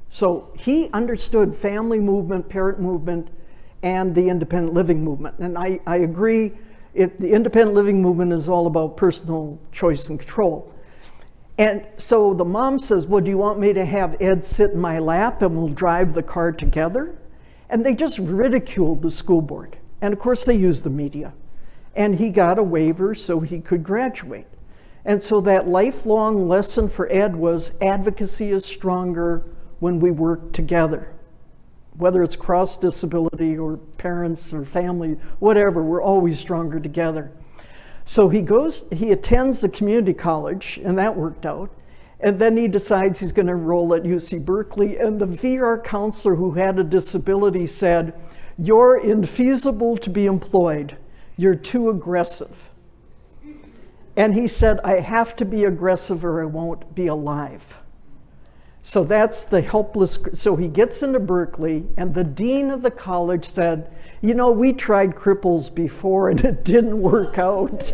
So he understood family movement, parent movement, and the independent living movement. And I agree, the independent living movement is all about personal choice and control. And so the mom says, well, do you want me to have Ed sit in my lap and we'll drive the car together? And they just ridiculed the school board. And of course they used the media. And he got a waiver so he could graduate. And so that lifelong lesson for Ed was advocacy is stronger when we work together. Whether it's cross disability or parents or family, whatever, we're always stronger together. So he attends the community college, and that worked out. And then he decides he's going to enroll at UC Berkeley. And the VR counselor who had a disability said, you're infeasible to be employed. You're too aggressive. And he said, I have to be aggressive or I won't be alive. So that's the helpless. So he gets into Berkeley, and the dean of the college said, we tried cripples before and it didn't work out.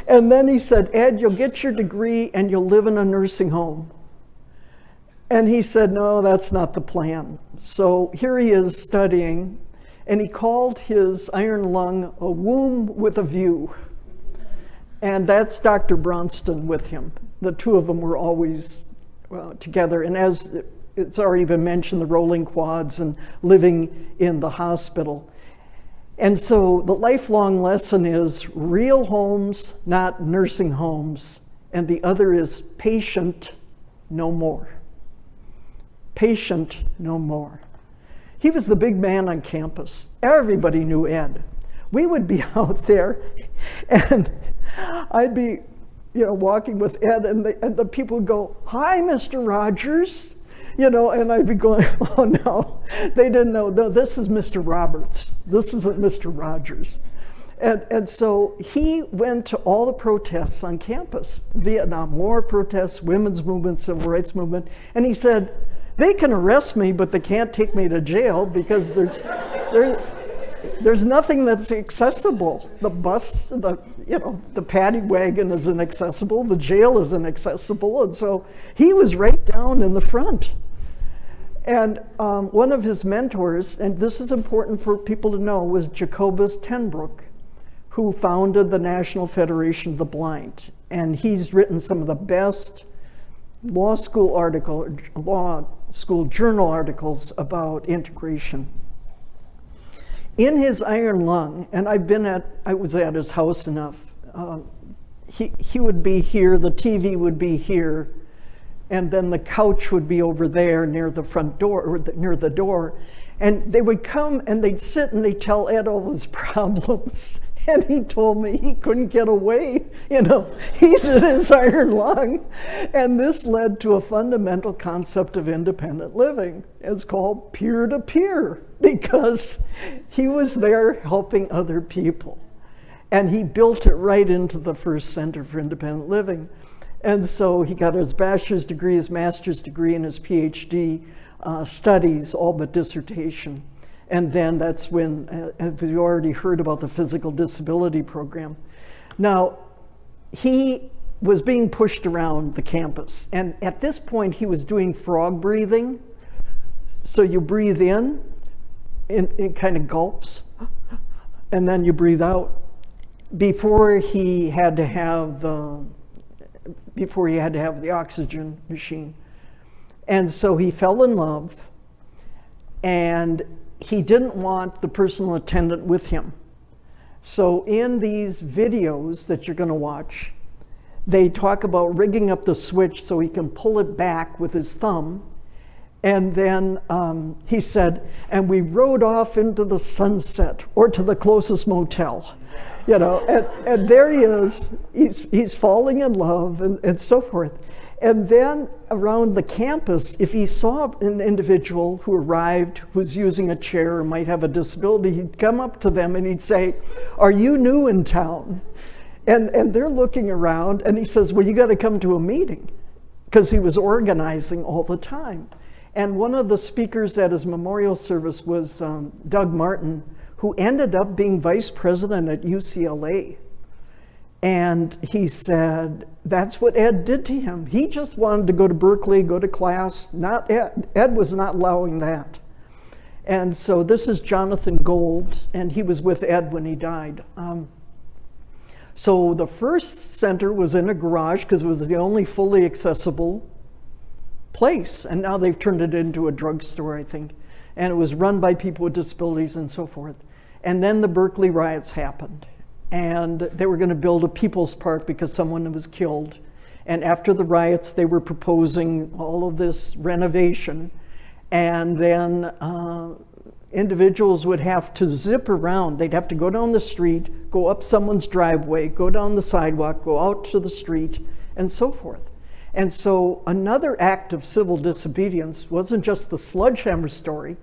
And then he said, Ed, you'll get your degree and you'll live in a nursing home. And he said, no, that's not the plan. So here he is studying, and he called his iron lung a womb with a view. And that's Dr. Bronston with him. The 2 of them were always together. And as it's already been mentioned, the rolling quads and living in the hospital. And so the lifelong lesson is real homes, not nursing homes. And the other is patient no more. Patient no more. He was the big man on campus. Everybody knew Ed. we would be out there, and I'd be, walking with Ed, and the people would go, "Hi, Mr. Rogers," and I'd be going, "Oh no," they didn't know. No, this is Mr. Roberts. This isn't Mr. Rogers. And so he went to all the protests on campus, Vietnam War protests, women's movement, civil rights movement, and he said, "They can arrest me, but they can't take me to jail because there's nothing that's accessible. The bus, the paddy wagon isn't accessible, the jail isn't accessible," and so he was right down in the front. And one of his mentors, and this is important for people to know, was Jacobus Tenbrook, who founded the National Federation of the Blind. And he's written some of the best law school journal articles about integration. In his iron lung, and I was at his house enough, he would be here, the TV would be here, and then the couch would be over there near the front door, or near the door, and they would come and they'd sit and they'd tell Ed all his problems. And he told me he couldn't get away, he's in his iron lung. And this led to a fundamental concept of independent living. It's called peer-to-peer, because he was there helping other people. And he built it right into the first Center for Independent Living. And so he got his bachelor's degree, his master's degree, and his PhD studies, all but dissertation. And then that's when, as we already heard about the physical disability program. Now, he was being pushed around the campus. And at this point, he was doing frog breathing. So you breathe in, it kind of gulps, and then you breathe out. Before he had to have the oxygen machine. And so he fell in love, and he didn't want the personal attendant with him. So in these videos that you're going to watch, they talk about rigging up the switch so he can pull it back with his thumb. And then he said, and we rode off into the sunset or to the closest motel. And there he is, he's falling in love and so forth. And then around the campus, if he saw an individual who arrived, who's using a chair or might have a disability, he'd come up to them and he'd say, "Are you new in town?" And they're looking around, and he says, "Well, you got to come to a meeting," because he was organizing all the time. And one of the speakers at his memorial service was Doug Martin, who ended up being vice president at UCLA. And he said, that's what Ed did to him. He just wanted to go to Berkeley, go to class, not Ed. Ed was not allowing that. And so this is Jonathan Gold, and he was with Ed when he died. So the first center was in a garage because it was the only fully accessible place. And now they've turned it into a drugstore, I think. And it was run by people with disabilities and so forth. And then the Berkeley riots happened. And they were going to build a People's Park because someone was killed. And after the riots, they were proposing all of this renovation. And then individuals would have to zip around. They'd have to go down the street, go up someone's driveway, go down the sidewalk, go out to the street, and so forth. And so another act of civil disobedience wasn't just the sledgehammer story.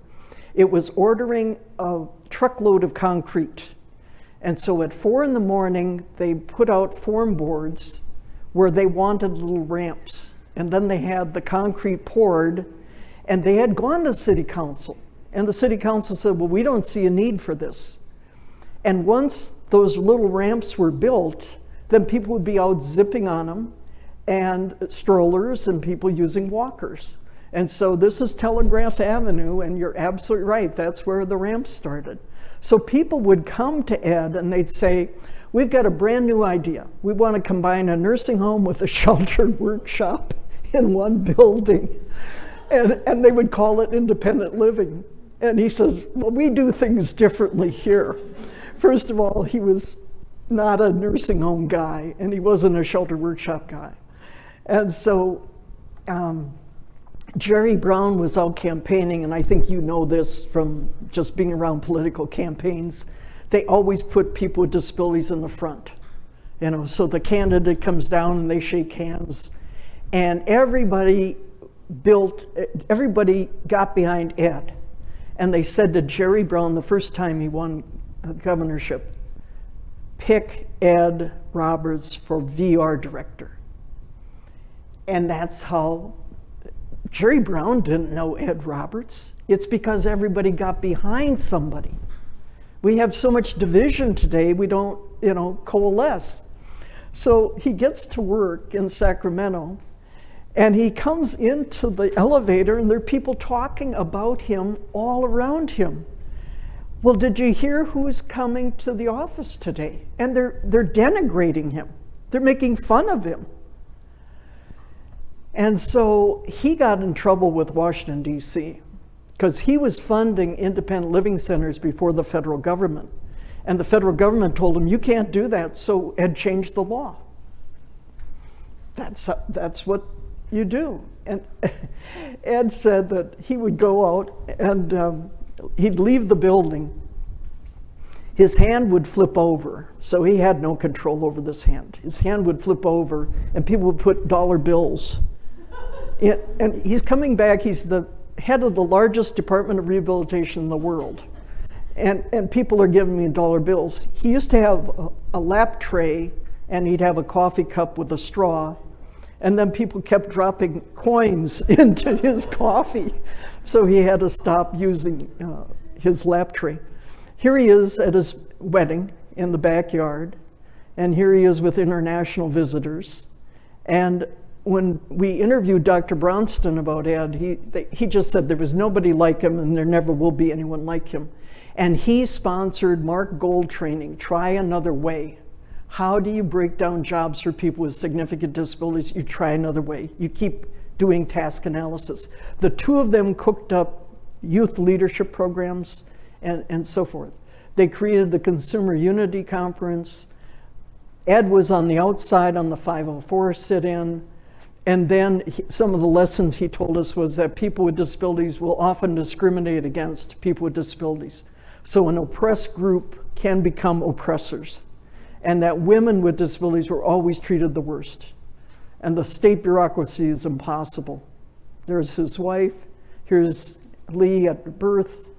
It was ordering a truckload of concrete. And so at 4 a.m, they put out form boards where they wanted little ramps. And then they had the concrete poured, and they had gone to city council. And the city council said, well, we don't see a need for this. And once those little ramps were built, then people would be out zipping on them, and strollers and people using walkers. And so this is Telegraph Avenue, and you're absolutely right, that's where the ramps started. So people would come to Ed and they'd say, we've got a brand new idea. We want to combine a nursing home with a sheltered workshop in one building. And they would call it independent living. And he says, well, we do things differently here. First of all, he was not a nursing home guy, and he wasn't a sheltered workshop guy. And so Jerry Brown was out campaigning, and I think you know this from just being around political campaigns, they always put people with disabilities in the front. You know, so the candidate comes down and they shake hands, and everybody got behind Ed. And they said to Jerry Brown the first time he won governorship, pick Ed Roberts for VR director. And that's how Jerry Brown didn't know Ed Roberts. It's because everybody got behind somebody. We have so much division today, we don't, coalesce. So he gets to work in Sacramento, and he comes into the elevator, and there are people talking about him all around him. Well, did you hear who's coming to the office today? And they're denigrating him. They're making fun of him. And so he got in trouble with Washington, D.C., because he was funding independent living centers before the federal government. And the federal government told him, you can't do that, so Ed changed the law. That's what you do. And Ed said that he would go out and he'd leave the building. His hand would flip over, so he had no control over this hand. His hand would flip over, and people would put dollar bills. And he's coming back, he's the head of the largest department of rehabilitation in the world. And people are giving me dollar bills. He used to have a lap tray, and he'd have a coffee cup with a straw, and then people kept dropping coins into his coffee. So he had to stop using his lap tray. Here he is at his wedding in the backyard, and here he is with international visitors. And when we interviewed Dr. Bronston about Ed, he just said there was nobody like him and there never will be anyone like him. And he sponsored Mark Gold training, Try Another Way. How do you break down jobs for people with significant disabilities? You try another way. You keep doing task analysis. The two of them cooked up youth leadership programs and so forth. They created the Consumer Unity Conference. Ed was on the outside on the 504 sit-in. And then some of the lessons he told us was that people with disabilities will often discriminate against people with disabilities. So an oppressed group can become oppressors. And that women with disabilities were always treated the worst. And the state bureaucracy is impossible. There's his wife, here's Lee at birth,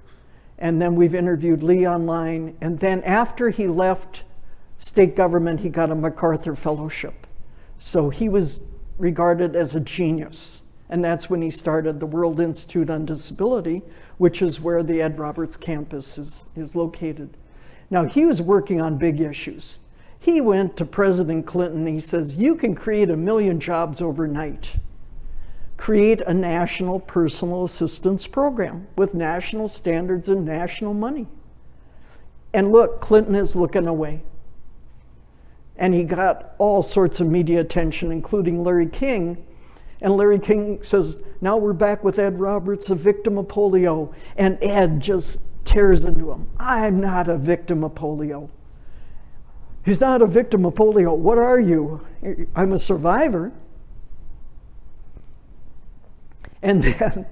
and then we've interviewed Lee online. And then after he left state government, he got a MacArthur Fellowship. So he was regarded as a genius. And that's when he started the World Institute on Disability, which is where the Ed Roberts campus is located. Now, he was working on big issues. He went to President Clinton, he says, you can create 1 million jobs overnight. Create a national personal assistance program with national standards and national money. And look, Clinton is looking away. And he got all sorts of media attention, including Larry King. And Larry King says, now we're back with Ed Roberts, a victim of polio. And Ed just tears into him. I'm not a victim of polio. He's not a victim of polio. What are you? I'm a survivor. And then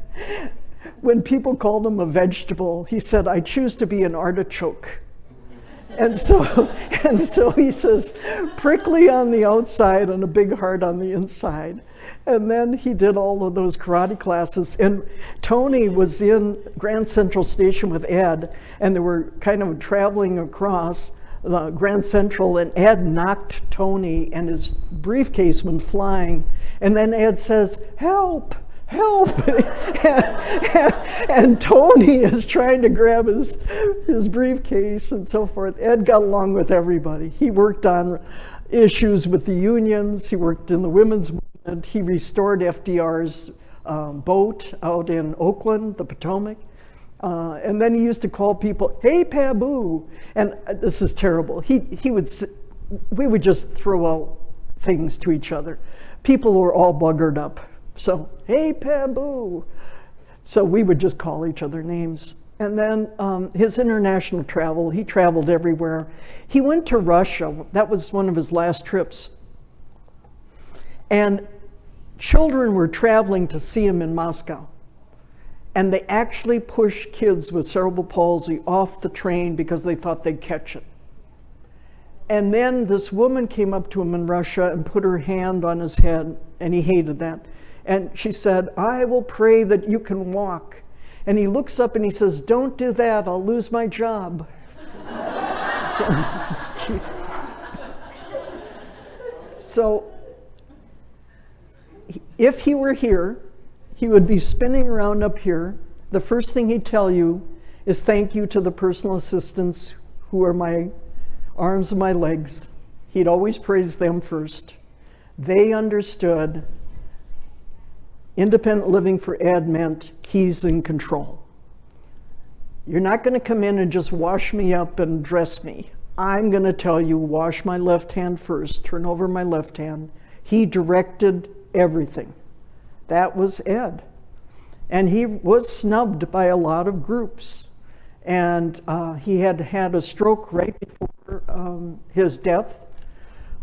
when people called him a vegetable, he said, I choose to be an artichoke. And so he says, prickly on the outside and a big heart on the inside. And then he did all of those karate classes. And Tony was in Grand Central Station with Ed, and they were kind of traveling across the Grand Central, and Ed knocked Tony, and his briefcase went flying. And then Ed says, help, help. and Tony is trying to grab his briefcase and so forth. Ed got along with everybody. He worked on issues with the unions. He worked in the women's movement. He restored FDR's boat out in Oakland, the Potomac. And then he used to call people, hey, Paboo. And this is terrible. We would just throw out things to each other. People were all buggered up. So, hey, Paboo. So we would just call each other names. And then his international travel, he traveled everywhere. He went to Russia. That was one of his last trips. And children were traveling to see him in Moscow. And they actually pushed kids with cerebral palsy off the train because they thought they'd catch it. And then this woman came up to him in Russia and put her hand on his head, and he hated that. And she said, "I will pray that you can walk." And he looks up and he says, "Don't do that, I'll lose my job." So if he were here, he would be spinning around up here. The first thing he'd tell you is thank you to the personal assistants who are my arms and my legs. He'd always praise them first. They understood independent living for Ed meant he's in control. You're not going to come in and just wash me up and dress me. I'm going to tell you, wash my left hand first, turn over my left hand. He directed everything. That was Ed. And he was snubbed by a lot of groups. And he had had a stroke right before his death.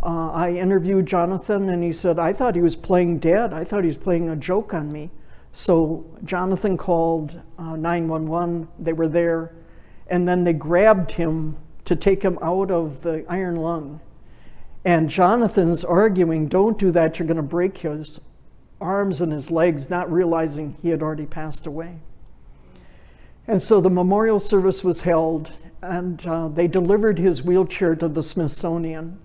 I interviewed Jonathan, and he said, "I thought he was playing dead. I thought he was playing a joke on me." So Jonathan called 911. They were there. And then they grabbed him to take him out of the iron lung. And Jonathan's arguing, "Don't do that, you're going to break his arms and his legs," not realizing he had already passed away. And so the memorial service was held, and they delivered his wheelchair to the Smithsonian.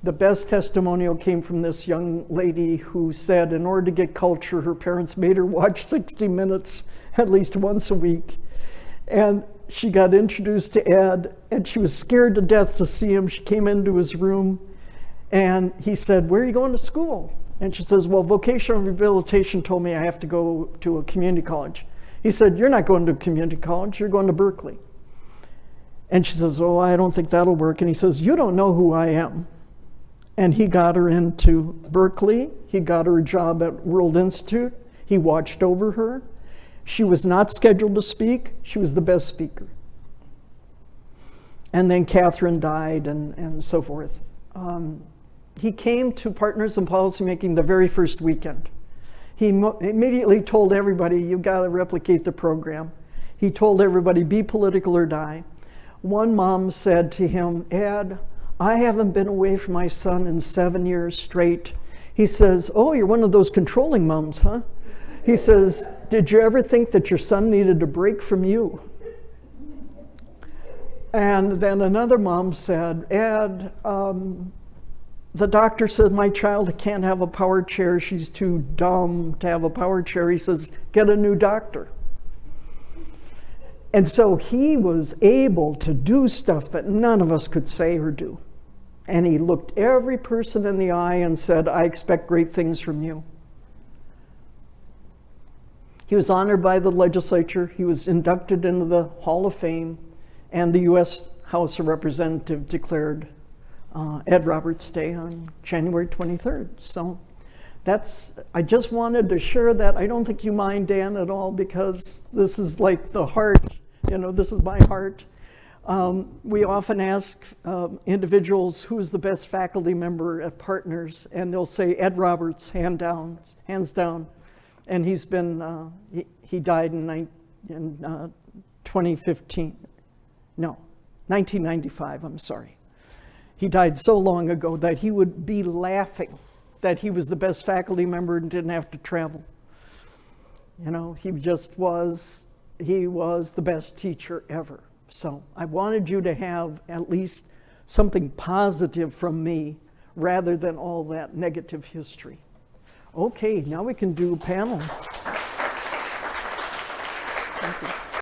The best testimonial came from this young lady who said in order to get culture, her parents made her watch 60 Minutes at least once a week. And she got introduced to Ed, and she was scared to death to see him. She came into his room, and he said, "Where are you going to school?" And she says, "Well, vocational rehabilitation told me I have to go to a community college." He said, "You're not going to community college, you're going to Berkeley." And she says, "Oh, I don't think that'll work." And he says, "You don't know who I am." And he got her into Berkeley. He got her a job at World Institute. He watched over her. She was not scheduled to speak. She was the best speaker. And then Catherine died and so forth. He came to Partners in Policymaking the very first weekend. He immediately told everybody, "You've got to replicate the program." He told everybody, "Be political or die." One mom said to him, "Ed, I haven't been away from my son in 7 years straight." He says, "Oh, you're one of those controlling moms, huh?" He says, "Did you ever think that your son needed a break from you?" And then another mom said, "Ed, the doctor said my child can't have a power chair. She's too dumb to have a power chair." He says, "Get a new doctor." And so he was able to do stuff that none of us could say or do. And he looked every person in the eye and said, "I expect great things from you." He was honored by the legislature. He was inducted into the Hall of Fame, and the U.S. House of Representatives declared Ed Roberts Day on January 23rd. So I just wanted to share that. I don't think you mind, Dan, at all, because this is like the heart, this is my heart. We often ask individuals who's the best faculty member at Partners, and they'll say Ed Roberts, hands down. And he's been, he died in 2015. No, 1995, I'm sorry. He died so long ago that he would be laughing that he was the best faculty member and didn't have to travel. He was the best teacher ever. So I wanted you to have at least something positive from me rather than all that negative history. Okay, now we can do a panel.